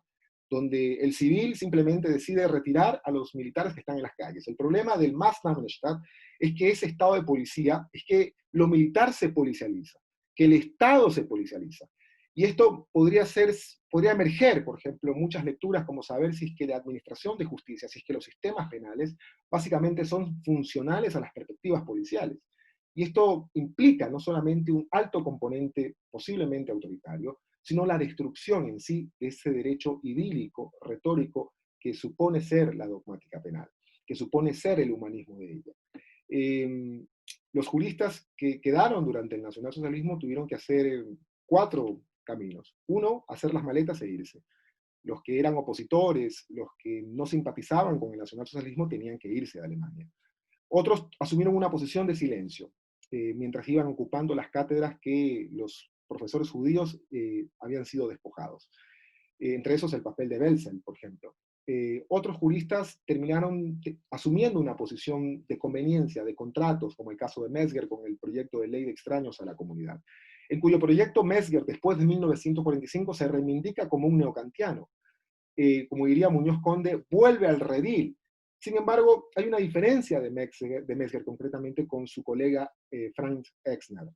donde el civil simplemente decide retirar a los militares que están en las calles. El problema del Maßnahmenstaat es que ese estado de policía, es que lo militar se policializa, que el Estado se policializa. Y esto podría emerger, por ejemplo, muchas lecturas como saber si es que la administración de justicia, si es que los sistemas penales básicamente son funcionales a las perspectivas policiales. Y esto implica no solamente un alto componente posiblemente autoritario, sino la destrucción en sí de ese derecho idílico, retórico, que supone ser la dogmática penal, que supone ser el humanismo de ella. Los juristas que quedaron durante el nacionalsocialismo tuvieron que hacer 4 caminos. Uno, hacer las maletas e irse. Los que eran opositores, los que no simpatizaban con el nacionalsocialismo, tenían que irse de Alemania. Otros asumieron una posición de silencio, mientras iban ocupando las cátedras que los profesores judíos habían sido despojados. Entre esos el papel de Belsen, por ejemplo. Otros juristas terminaron asumiendo una posición de conveniencia, de contratos, como el caso de Metzger con el proyecto de ley de extraños a la comunidad, en cuyo proyecto Metzger, después de 1945, se reivindica como un neocantiano. Como diría Muñoz Conde, vuelve al redil. Sin embargo, hay una diferencia de Metzger concretamente con su colega Franz Exner.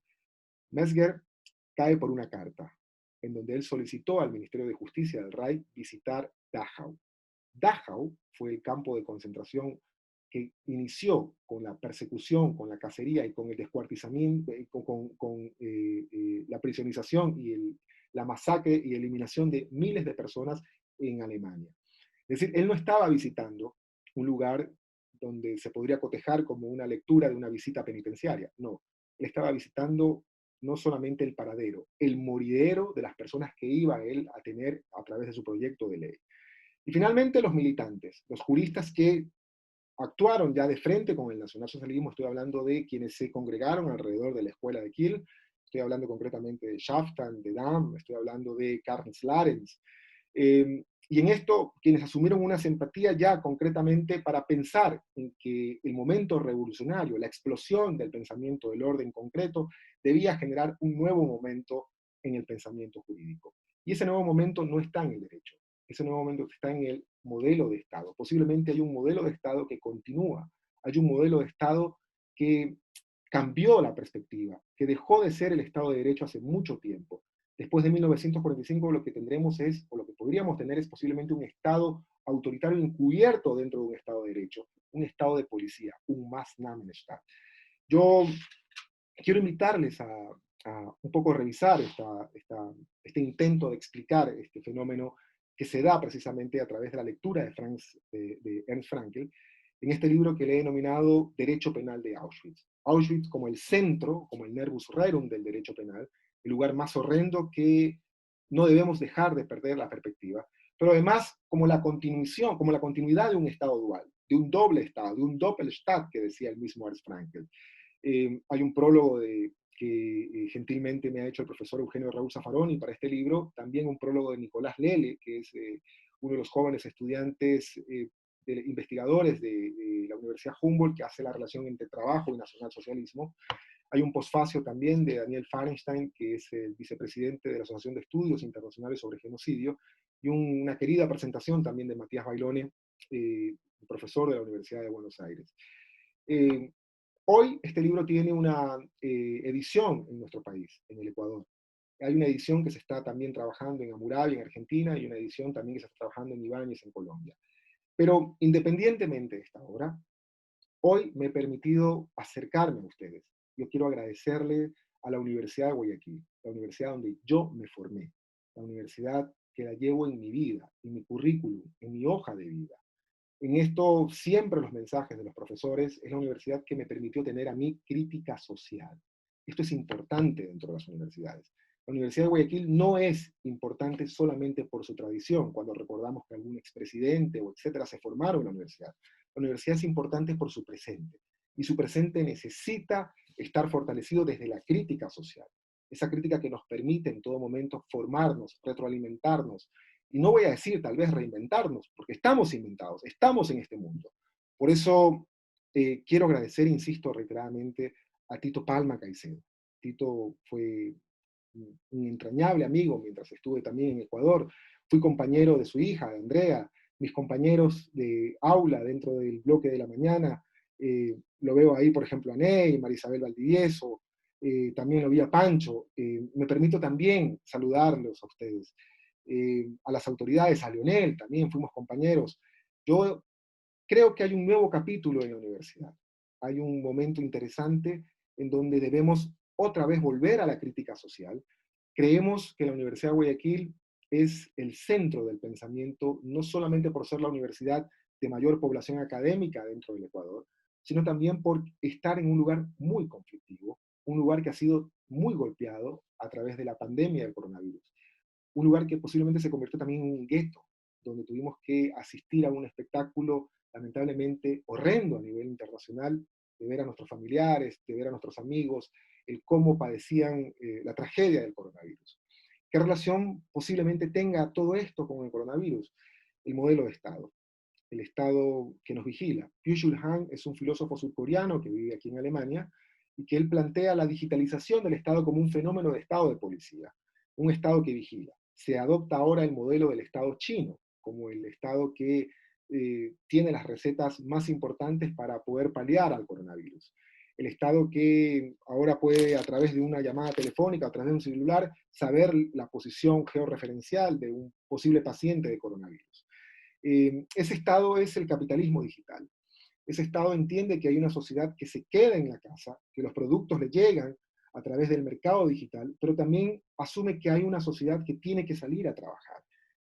Metzger cae por una carta, en donde él solicitó al Ministerio de Justicia del Reich visitar Dachau. Dachau fue el campo de concentración que inició con la persecución, con la cacería y con el descuartizamiento, con la prisionización y la masacre y eliminación de miles de personas en Alemania. Es decir, él no estaba visitando un lugar donde se podría cotejar como una lectura de una visita penitenciaria, no. Él estaba visitando no solamente el paradero, el moridero de las personas que iba él a tener a través de su proyecto de ley. Y finalmente los militantes, los juristas que actuaron ya de frente con el nacionalsocialismo. Estoy hablando de quienes se congregaron alrededor de la escuela de Kiel, estoy hablando concretamente de Schaftan, de Damm, estoy hablando de Karl Larens. Y en esto, quienes asumieron una simpatía ya concretamente para pensar en que el momento revolucionario, la explosión del pensamiento del orden concreto, debía generar un nuevo momento en el pensamiento jurídico. Y ese nuevo momento no está en el derecho, ese nuevo momento está en el modelo de Estado. Posiblemente hay un modelo de Estado que continúa, hay un modelo de Estado que cambió la perspectiva, que dejó de ser el Estado de Derecho hace mucho tiempo. Después de 1945 lo que tendremos es, o lo que podríamos tener es posiblemente un Estado autoritario encubierto dentro de un Estado de Derecho, un Estado de policía, un Maßnahmenstaat. Yo quiero invitarles a un poco revisar este intento de explicar este fenómeno que se da precisamente a través de la lectura de Ernst Frankl, en este libro que le he denominado Derecho Penal de Auschwitz. Auschwitz como el centro, como el nervus rerum del derecho penal, el lugar más horrendo que no debemos dejar de perder la perspectiva, pero además como la continuidad de un Estado dual, de un doble Estado, de un Doppelstaat que decía el mismo Ernst Frankl. Hay un prólogo que gentilmente me ha hecho el profesor Eugenio Raúl Zaffaroni para este libro, también un prólogo de Nicolás Lele, que es uno de los jóvenes estudiantes investigadores de la Universidad Humboldt, que hace la relación entre trabajo y nacionalsocialismo. Hay un posfacio también de Daniel Farenstein, que es el vicepresidente de la Asociación de Estudios Internacionales sobre Genocidio, y una querida presentación también de Matías Bailone, profesor de la Universidad de Buenos Aires. Hoy este libro tiene una edición en nuestro país, en el Ecuador. Hay una edición que se está también trabajando en Hammurabi, en Argentina, y una edición también que se está trabajando en Ibáñez, en Colombia. Pero independientemente de esta obra, hoy me he permitido acercarme a ustedes. Yo quiero agradecerle a la Universidad de Guayaquil, la universidad donde yo me formé, la universidad que la llevo en mi vida, en mi currículum, en mi hoja de vida. En esto siempre los mensajes de los profesores es la universidad que me permitió tener a mí crítica social. Esto es importante dentro de las universidades. La Universidad de Guayaquil no es importante solamente por su tradición, cuando recordamos que algún expresidente o etcétera se formaron en la universidad. La universidad es importante por su presente, y su presente necesita estar fortalecido desde la crítica social. Esa crítica que nos permite en todo momento formarnos, retroalimentarnos, y no voy a decir tal vez reinventarnos, porque estamos inventados, estamos en este mundo. Por eso quiero agradecer, insisto reiteradamente, a Tito Palma Caicedo. Tito fue un entrañable amigo mientras estuve también en Ecuador. Fui compañero de su hija, de Andrea, mis compañeros de aula dentro del bloque de la mañana. Lo veo ahí, por ejemplo, a Ney, Marisabel Valdivieso, también lo vi a Pancho. Me permito también saludarlos a ustedes. A las autoridades, a Lionel, también fuimos compañeros. Yo creo que hay un nuevo capítulo en la universidad. Hay un momento interesante en donde debemos otra vez volver a la crítica social. Creemos que la Universidad de Guayaquil es el centro del pensamiento, no solamente por ser la universidad de mayor población académica dentro del Ecuador, sino también por estar en un lugar muy conflictivo, un lugar que ha sido muy golpeado a través de la pandemia del coronavirus, un lugar que posiblemente se convirtió también en un gueto, donde tuvimos que asistir a un espectáculo lamentablemente horrendo a nivel internacional, de ver a nuestros familiares, de ver a nuestros amigos, el cómo padecían la tragedia del coronavirus. ¿Qué relación posiblemente tenga todo esto con el coronavirus? El modelo de Estado, el Estado que nos vigila. Byung-Chul Han es un filósofo surcoreano que vive aquí en Alemania y que él plantea la digitalización del Estado como un fenómeno de Estado de policía, un Estado que vigila. Se adopta ahora el modelo del Estado chino, como el Estado que tiene las recetas más importantes para poder paliar al coronavirus. El Estado que ahora puede, a través de una llamada telefónica, a través de un celular, saber la posición georreferencial de un posible paciente de coronavirus. Ese Estado es el capitalismo digital. Ese Estado entiende que hay una sociedad que se queda en la casa, que los productos le llegan a través del mercado digital, pero también asume que hay una sociedad que tiene que salir a trabajar.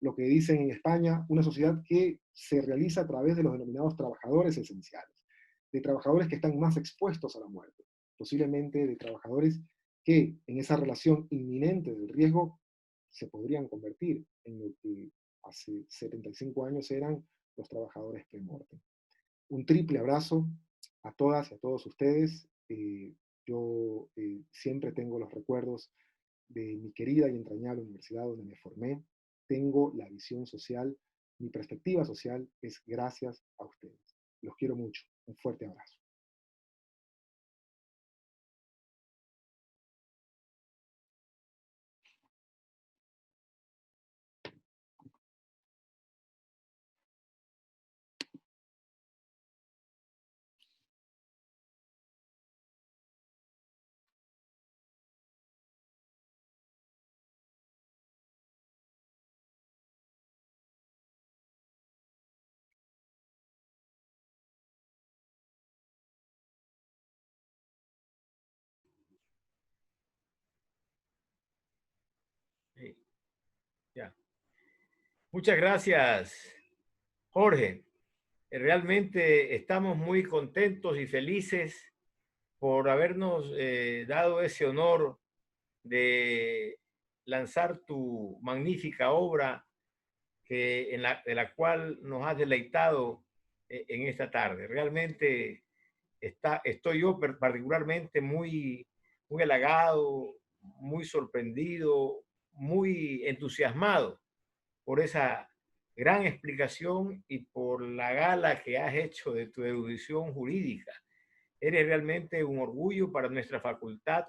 Lo que dicen en España, una sociedad que se realiza a través de los denominados trabajadores esenciales, de trabajadores que están más expuestos a la muerte, posiblemente de trabajadores que en esa relación inminente del riesgo se podrían convertir en lo que hace 75 años eran los trabajadores pre-mortem. Un triple abrazo a todas y a todos ustedes. Yo siempre tengo los recuerdos de mi querida y entrañable universidad donde me formé. Tengo la visión social, mi perspectiva social es gracias a ustedes. Los quiero mucho. Un fuerte abrazo. Sí, ya. Muchas gracias, Jorge. Realmente estamos muy contentos y felices por habernos dado ese honor de lanzar tu magnífica obra de la cual nos has deleitado en esta tarde. Realmente estoy yo particularmente muy halagado, muy sorprendido, muy entusiasmado por esa gran explicación y por la gala que has hecho de tu erudición jurídica. Eres realmente un orgullo para nuestra facultad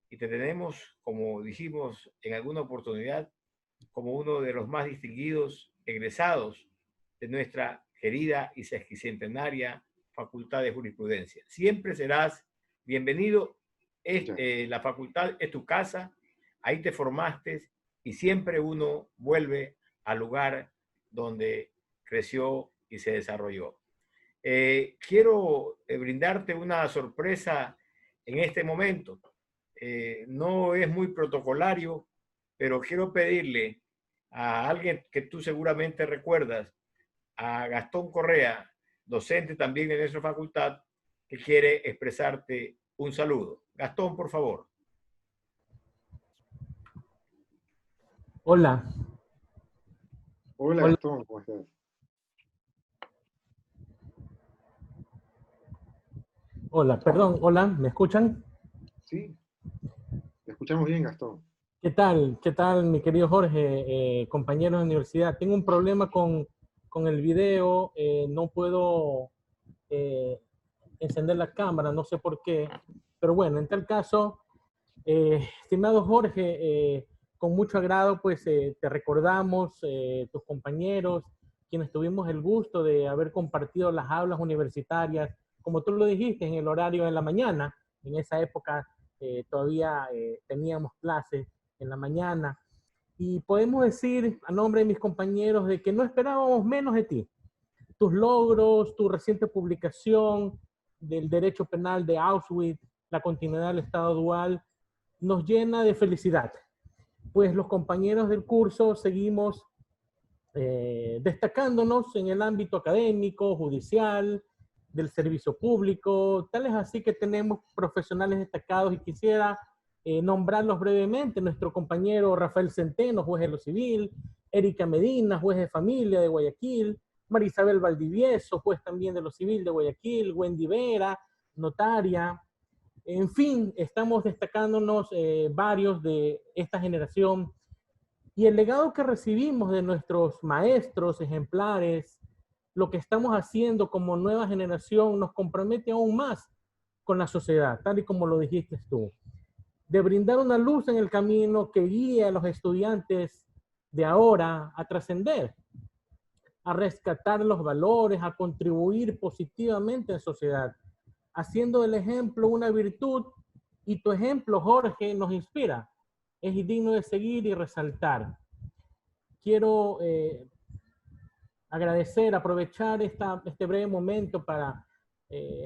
y te tenemos, como dijimos en alguna oportunidad, como uno de los más distinguidos egresados de nuestra querida y sesquicentenaria Facultad de Jurisprudencia. Siempre serás bienvenido. La facultad es tu casa, ahí te formaste y siempre uno vuelve al lugar donde creció y se desarrolló. Quiero brindarte una sorpresa en este momento. No es muy protocolario, pero quiero pedirle a alguien que tú seguramente recuerdas, a Gastón Correa, docente también de nuestra facultad, que quiere expresarte un saludo. Gastón, por favor. Hola. Hola, Gastón, ¿cómo estás? Hola, perdón, hola, ¿me escuchan? Sí, te escuchamos bien, Gastón. ¿Qué tal, mi querido Jorge, compañero de la universidad? Tengo un problema con el video, no puedo encender la cámara, no sé por qué, pero bueno, en tal caso, estimado Jorge, con mucho agrado, pues te recordamos, tus compañeros, quienes tuvimos el gusto de haber compartido las aulas universitarias, como tú lo dijiste, en el horario de la mañana, en esa época todavía teníamos clases en la mañana. Y podemos decir, a nombre de mis compañeros, de que no esperábamos menos de ti. Tus logros, tu reciente publicación del derecho penal de Auschwitz, la continuidad del Estado dual, nos llena de felicidad. Pues los compañeros del curso seguimos destacándonos en el ámbito académico, judicial, del servicio público. Tal es así que tenemos profesionales destacados y quisiera nombrarlos brevemente. Nuestro compañero Rafael Centeno, juez de lo civil; Erika Medina, juez de familia de Guayaquil; Marisabel Valdivieso, juez también de lo civil de Guayaquil; Wendy Vera, notaria. En fin, estamos destacándonos varios de esta generación. Y el legado que recibimos de nuestros maestros ejemplares, lo que estamos haciendo como nueva generación, nos compromete aún más con la sociedad, tal y como lo dijiste tú, de brindar una luz en el camino que guíe a los estudiantes de ahora a trascender, a rescatar los valores, a contribuir positivamente en la sociedad, haciendo del ejemplo una virtud. Y tu ejemplo, Jorge, nos inspira. Es digno de seguir y resaltar. Quiero aprovechar este breve momento para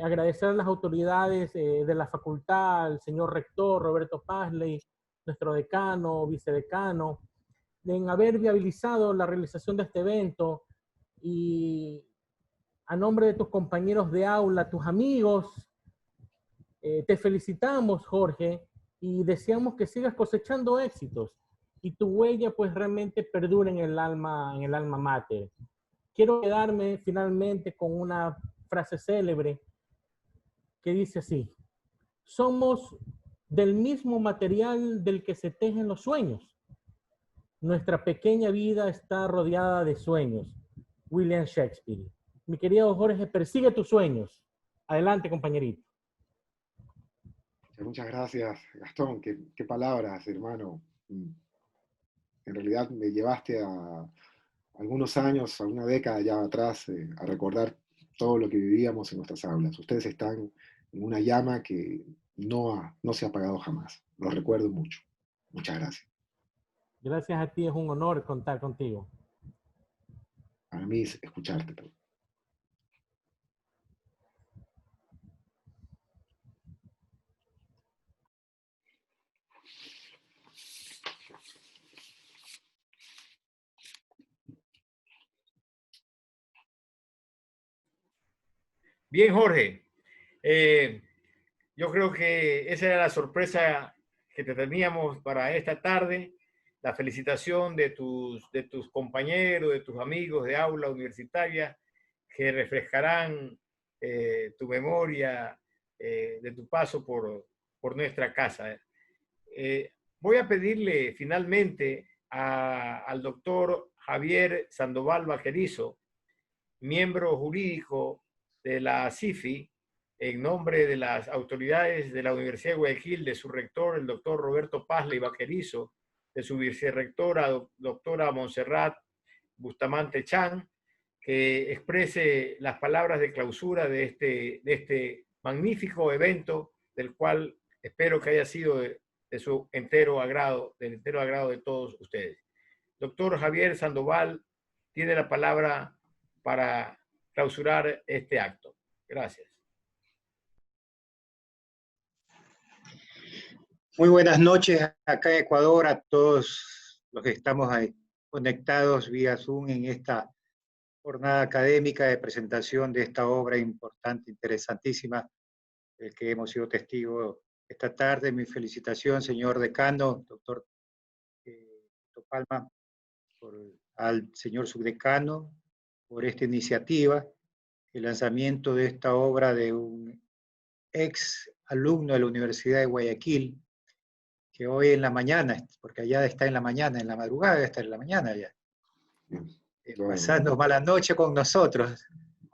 agradecer a las autoridades de la facultad, al señor rector Roberto Pazley, nuestro decano, vicedecano, en haber viabilizado la realización de este evento. Y a nombre de tus compañeros de aula, tus amigos, te felicitamos, Jorge, y deseamos que sigas cosechando éxitos y tu huella pues realmente perdure en el alma mater. Quiero quedarme finalmente con una frase célebre que dice así: somos del mismo material del que se tejen los sueños. Nuestra pequeña vida está rodeada de sueños. William Shakespeare. Mi querido Jorge, persigue tus sueños. Adelante, compañerito. Muchas gracias, Gastón. Qué palabras, hermano. En realidad me llevaste a algunos años, a una década ya atrás, a recordar todo lo que vivíamos en nuestras aulas. Ustedes están en una llama que no se ha apagado jamás. Los recuerdo mucho. Muchas gracias. Gracias a ti, es un honor contar contigo. Para mí es escucharte. Bien, Jorge. Yo creo que esa era la sorpresa que te teníamos para esta tarde. La felicitación de tus compañeros, de tus amigos de aula universitaria, que refrescarán tu memoria de tu paso por nuestra casa. Voy a pedirle finalmente al doctor Javier Sandoval Vaquerizo, miembro jurídico de la CIFI, en nombre de las autoridades de la Universidad de Guayaquil, de su rector, el doctor Roberto Pazley Vaquerizo, de su vicerrectora, doctora Montserrat Bustamante Chan, que exprese las palabras de clausura de este magnífico evento, del cual espero que haya sido de su entero agrado, del entero agrado de todos ustedes. Doctor Javier Sandoval tiene la palabra para clausurar este acto. Gracias. Muy buenas noches acá en Ecuador a todos los que estamos ahí conectados vía Zoom en esta jornada académica de presentación de esta obra importante, interesantísima, del que hemos sido testigos esta tarde. Mi felicitación, señor decano, doctor Palma, al señor subdecano, por esta iniciativa, el lanzamiento de esta obra de un ex alumno de la Universidad de Guayaquil, que hoy en la mañana, porque allá está en la mañana, en la madrugada está en la mañana ya, pasando mala noche con nosotros.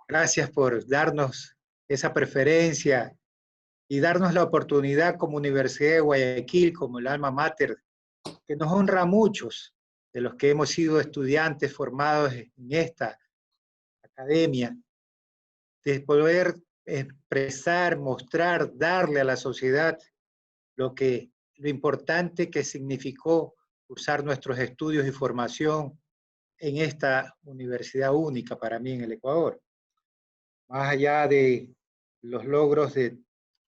Gracias por darnos esa preferencia y darnos la oportunidad como Universidad de Guayaquil, como el alma mater, que nos honra a muchos de los que hemos sido estudiantes formados en esta academia, de poder expresar, mostrar, darle a la sociedad lo importante que significó cursar nuestros estudios y formación en esta universidad única para mí en el Ecuador. Más allá de los logros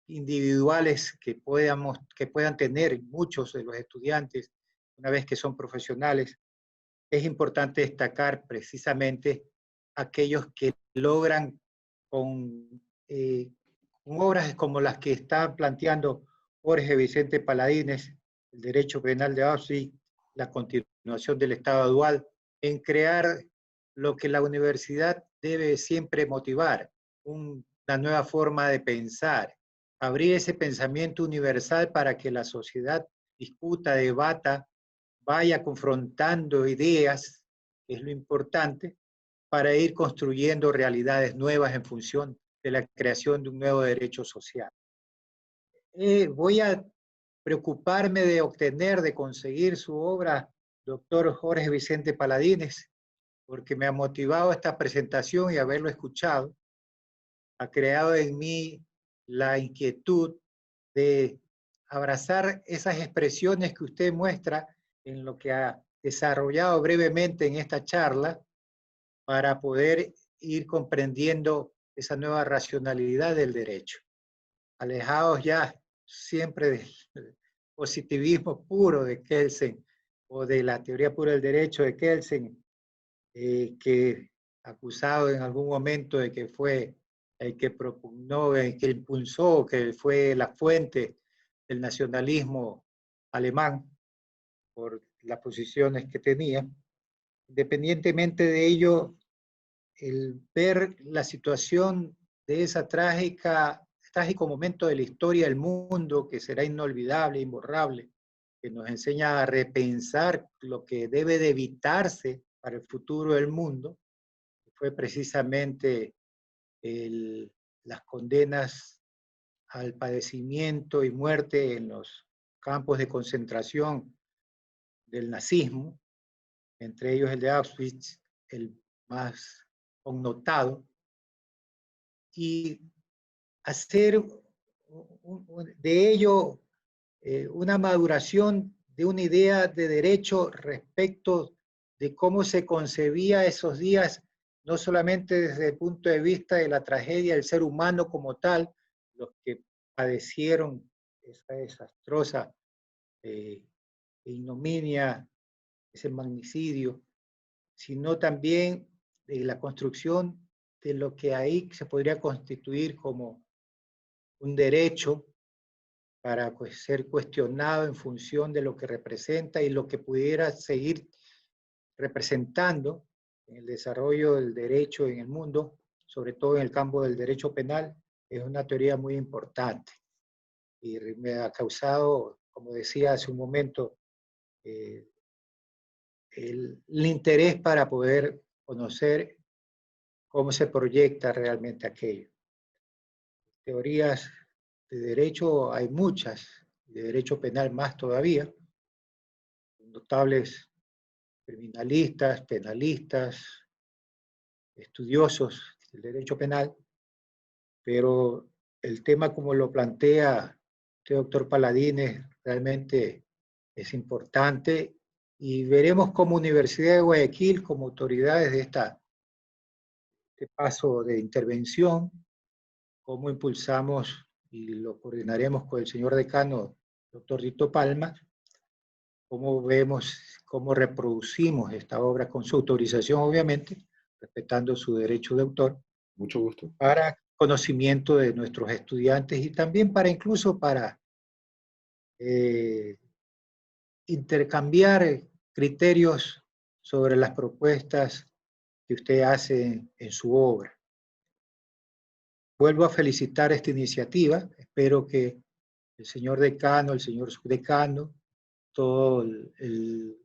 individuales que puedan tener muchos de los estudiantes una vez que son profesionales, es importante destacar precisamente aquellos que logran con obras como las que está planteando Jorge Vicente Paladines, el derecho penal de Auschwitz, la continuación del Estado dual, en crear lo que la universidad debe siempre motivar, una nueva forma de pensar, abrir ese pensamiento universal para que la sociedad discuta, debata, vaya confrontando ideas, que es lo importante, para ir construyendo realidades nuevas en función de la creación de un nuevo derecho social. Voy a preocuparme de conseguir su obra, doctor Jorge Vicente Paladines, porque me ha motivado esta presentación y haberlo escuchado. Ha creado en mí la inquietud de abrazar esas expresiones que usted muestra en lo que ha desarrollado brevemente en esta charla para poder ir comprendiendo esa nueva racionalidad del derecho. Alejados ya siempre del positivismo puro de Kelsen o de la teoría pura del derecho de Kelsen, que acusado en algún momento de que fue el que propugnó, el que impulsó, que fue la fuente del nacionalismo alemán por las posiciones que tenía. Independientemente de ello, el ver la situación de ese trágico momento de la historia del mundo que será inolvidable, imborrable, que nos enseña a repensar lo que debe de evitarse para el futuro del mundo, fue precisamente las condenas al padecimiento y muerte en los campos de concentración del nazismo, entre ellos el de Auschwitz, el más connotado, y hacer de ello una maduración de una idea de derecho respecto de cómo se concebía esos días, no solamente desde el punto de vista de la tragedia del ser humano como tal, los que padecieron esa desastrosa ignominia, ese magnicidio, sino también de la construcción de lo que ahí se podría constituir como un derecho para ser cuestionado en función de lo que representa y lo que pudiera seguir representando en el desarrollo del derecho en el mundo, sobre todo en el campo del derecho penal, es una teoría muy importante. Y me ha causado, como decía hace un momento, el interés para poder conocer cómo se proyecta realmente aquello. Teorías de derecho hay muchas, de derecho penal más todavía, notables criminalistas, penalistas, estudiosos del derecho penal, pero el tema como lo plantea el doctor Paladines realmente es importante y veremos como Universidad de Guayaquil, como autoridades de este paso de intervención, cómo impulsamos y lo coordinaremos con el señor decano, doctor Rito Palma, cómo vemos, cómo reproducimos esta obra con su autorización, obviamente, respetando su derecho de autor. Mucho gusto. Para conocimiento de nuestros estudiantes y también para incluso para intercambiar criterios sobre las propuestas que usted hace en su obra. Vuelvo a felicitar esta iniciativa. Espero que el señor decano, el señor subdecano, todo el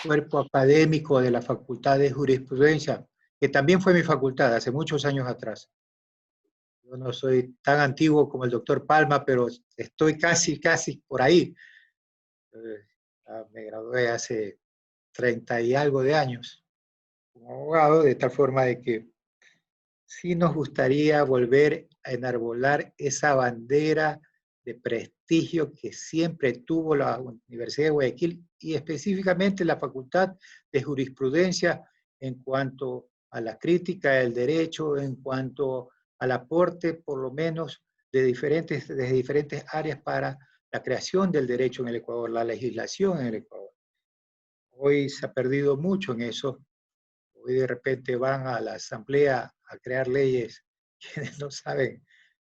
cuerpo académico de la Facultad de Jurisprudencia, que también fue mi facultad hace muchos años atrás. Yo no soy tan antiguo como el doctor Palma, pero estoy casi por ahí. Me gradué hace 30 y algo de años como abogado, de tal forma de que sí nos gustaría volver a enarbolar esa bandera de prestigio prestigio que siempre tuvo la Universidad de Guayaquil y específicamente la Facultad de Jurisprudencia en cuanto a la crítica del derecho, en cuanto al aporte, por lo menos, de diferentes áreas para la creación del derecho en el Ecuador, la legislación en el Ecuador. Hoy se ha perdido mucho en eso. Hoy de repente van a la asamblea a crear leyes quienes no saben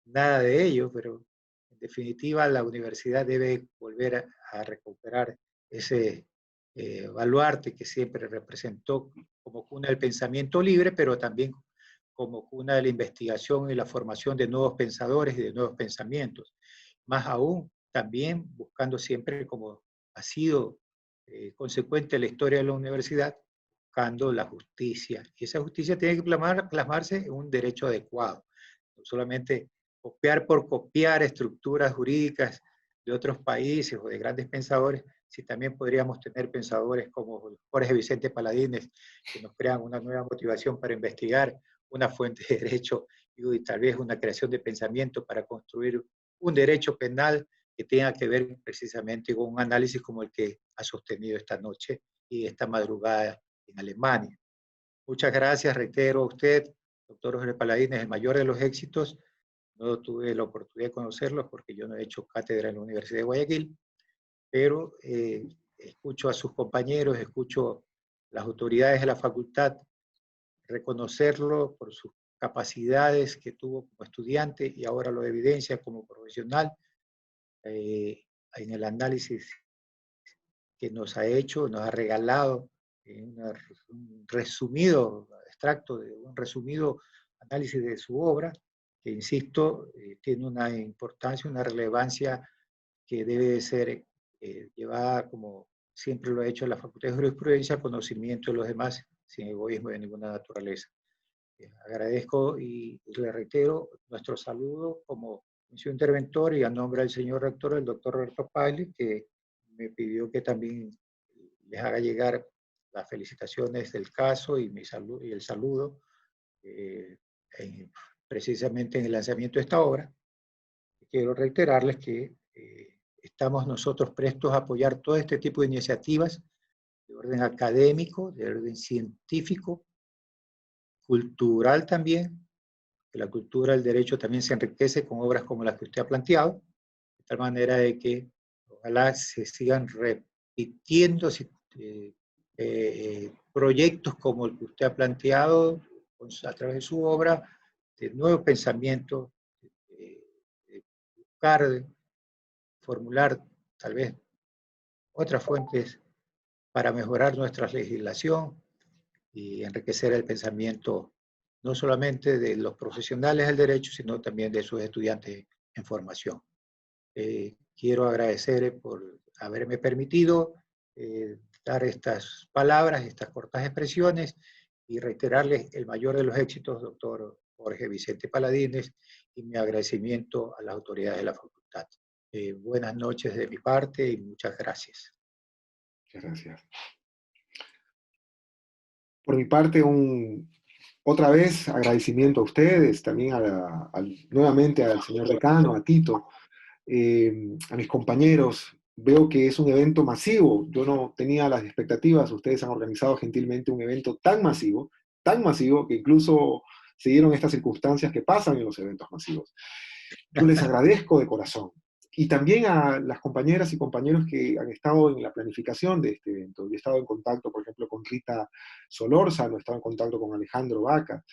nada de ello, pero en definitiva la universidad debe volver a recuperar ese baluarte que siempre representó como cuna del pensamiento libre, pero también como cuna de la investigación y la formación de nuevos pensadores y de nuevos pensamientos. Más aún, también buscando siempre, como ha sido consecuente la historia de la universidad, buscando la justicia. Y esa justicia tiene que plasmarse en un derecho adecuado. No solamente copiar por copiar estructuras jurídicas de otros países o de grandes pensadores, si también podríamos tener pensadores como Jorge Vicente Paladines, que nos crean una nueva motivación para investigar una fuente de derecho y tal vez una creación de pensamiento para construir un derecho penal que tenga que ver precisamente con un análisis como el que ha sostenido esta noche y esta madrugada en Alemania. Muchas gracias, reitero a usted, doctor Jorge Paladines, el mayor de los éxitos. No tuve la oportunidad de conocerlos porque yo no he hecho cátedra en la Universidad de Guayaquil, pero escucho a sus compañeros, escucho a las autoridades de la facultad reconocerlo por sus capacidades que tuvo como estudiante y ahora lo evidencia como profesional en el análisis que nos ha hecho, nos ha regalado un resumido extracto, un resumido análisis de su obra, que insisto, tiene una importancia, una relevancia que debe ser llevada, como siempre lo ha hecho la Facultad de Jurisprudencia, a conocimiento de los demás, sin egoísmo de ninguna naturaleza. Agradezco y le reitero nuestro saludo como comisión interventor y a nombre del señor rector, el doctor Roberto Pagli, que me pidió que también les haga llegar las felicitaciones del caso y, y el saludo precisamente en el lanzamiento de esta obra. Quiero reiterarles que estamos nosotros prestos a apoyar todo este tipo de iniciativas de orden académico, de orden científico, cultural también, que la cultura del derecho también se enriquece con obras como las que usted ha planteado, de tal manera de que ojalá se sigan repitiendo proyectos como el que usted ha planteado a través de su obra, de nuevos pensamientos, de buscar, de formular tal vez otras fuentes para mejorar nuestra legislación y enriquecer el pensamiento no solamente de los profesionales del derecho, sino también de sus estudiantes en formación. Quiero agradecer por haberme permitido dar estas palabras, estas cortas expresiones y reiterarles el mayor de los éxitos, doctor Jorge Vicente Paladines, y mi agradecimiento a las autoridades de la facultad. Buenas noches de mi parte y muchas gracias. Muchas gracias. Por mi parte, otra vez agradecimiento a ustedes, también nuevamente al señor decano, a Tito, a mis compañeros. Veo que es un evento masivo. Yo no tenía las expectativas. Ustedes han organizado gentilmente un evento tan masivo que incluso se dieron estas circunstancias que pasan en los eventos masivos. Yo les agradezco de corazón. Y también a las compañeras y compañeros que han estado en la planificación de este evento. Yo he estado en contacto, por ejemplo, con Rita Solórzano, he estado en contacto con Alejandro Vaca,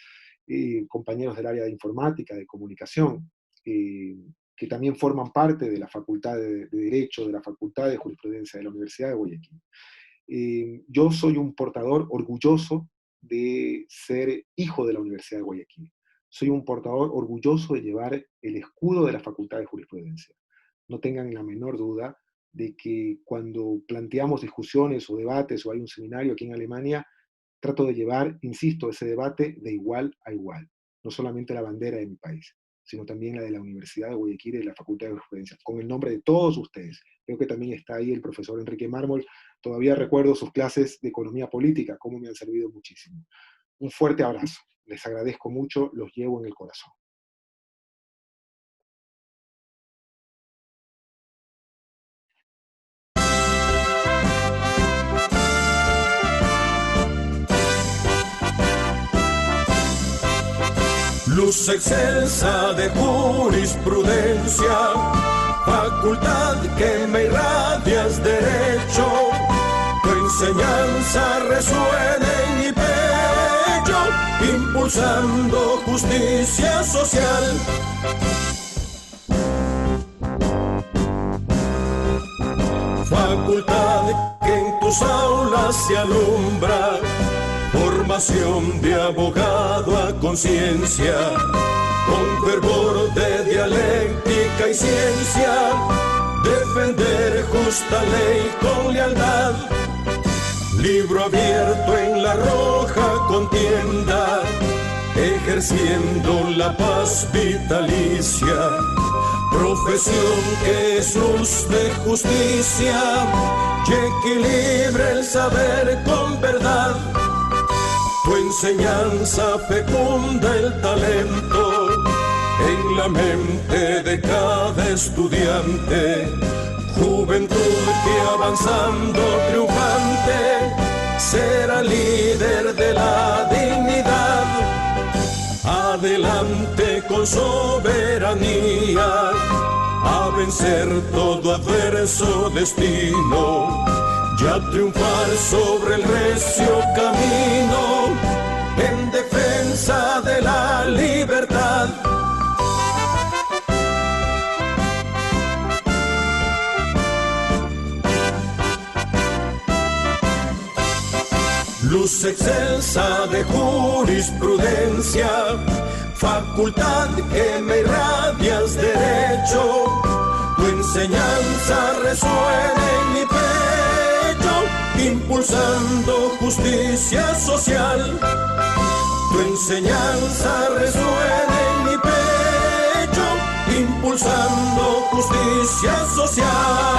compañeros del área de informática, de comunicación, que también forman parte de la Facultad de Derecho, de la Facultad de Jurisprudencia de la Universidad de Guayaquil. Yo soy un portador orgulloso de ser hijo de la Universidad de Guayaquil. Soy un portador orgulloso de llevar el escudo de la Facultad de Jurisprudencia. No tengan la menor duda de que cuando planteamos discusiones o debates o hay un seminario aquí en Alemania, trato de llevar, insisto, ese debate de igual a igual. No solamente la bandera de mi país, sino también la de la Universidad de Guayaquil y de la Facultad de Jurisprudencia, con el nombre de todos ustedes. Creo que también está ahí el profesor Enrique Mármol. Todavía recuerdo sus clases de economía política, cómo me han servido muchísimo. Un fuerte abrazo. Les agradezco mucho, los llevo en el corazón. Luz excelsa de jurisprudencia, facultad que me irradias derecho, tu enseñanza resuena en mi pecho, impulsando justicia social. Facultad que en tus aulas se alumbra, formación de abogado a conciencia, con fervor de dialéctica y ciencia, defender justa ley con lealtad, libro abierto en la roja contienda, ejerciendo la paz vitalicia, profesión que es luz de justicia y equilibra el saber con verdad. Tu enseñanza fecunda el talento en la mente de cada estudiante, juventud que avanzando triunfante será líder de la dignidad. Adelante con soberanía, a vencer todo adverso destino, ya triunfar sobre el recio camino, en defensa de la libertad. Luz excelsa de jurisprudencia, facultad que me irradias derecho, tu enseñanza resuena en mi pecho, impulsando justicia social. Tu enseñanza resuena en mi pecho, impulsando justicia social.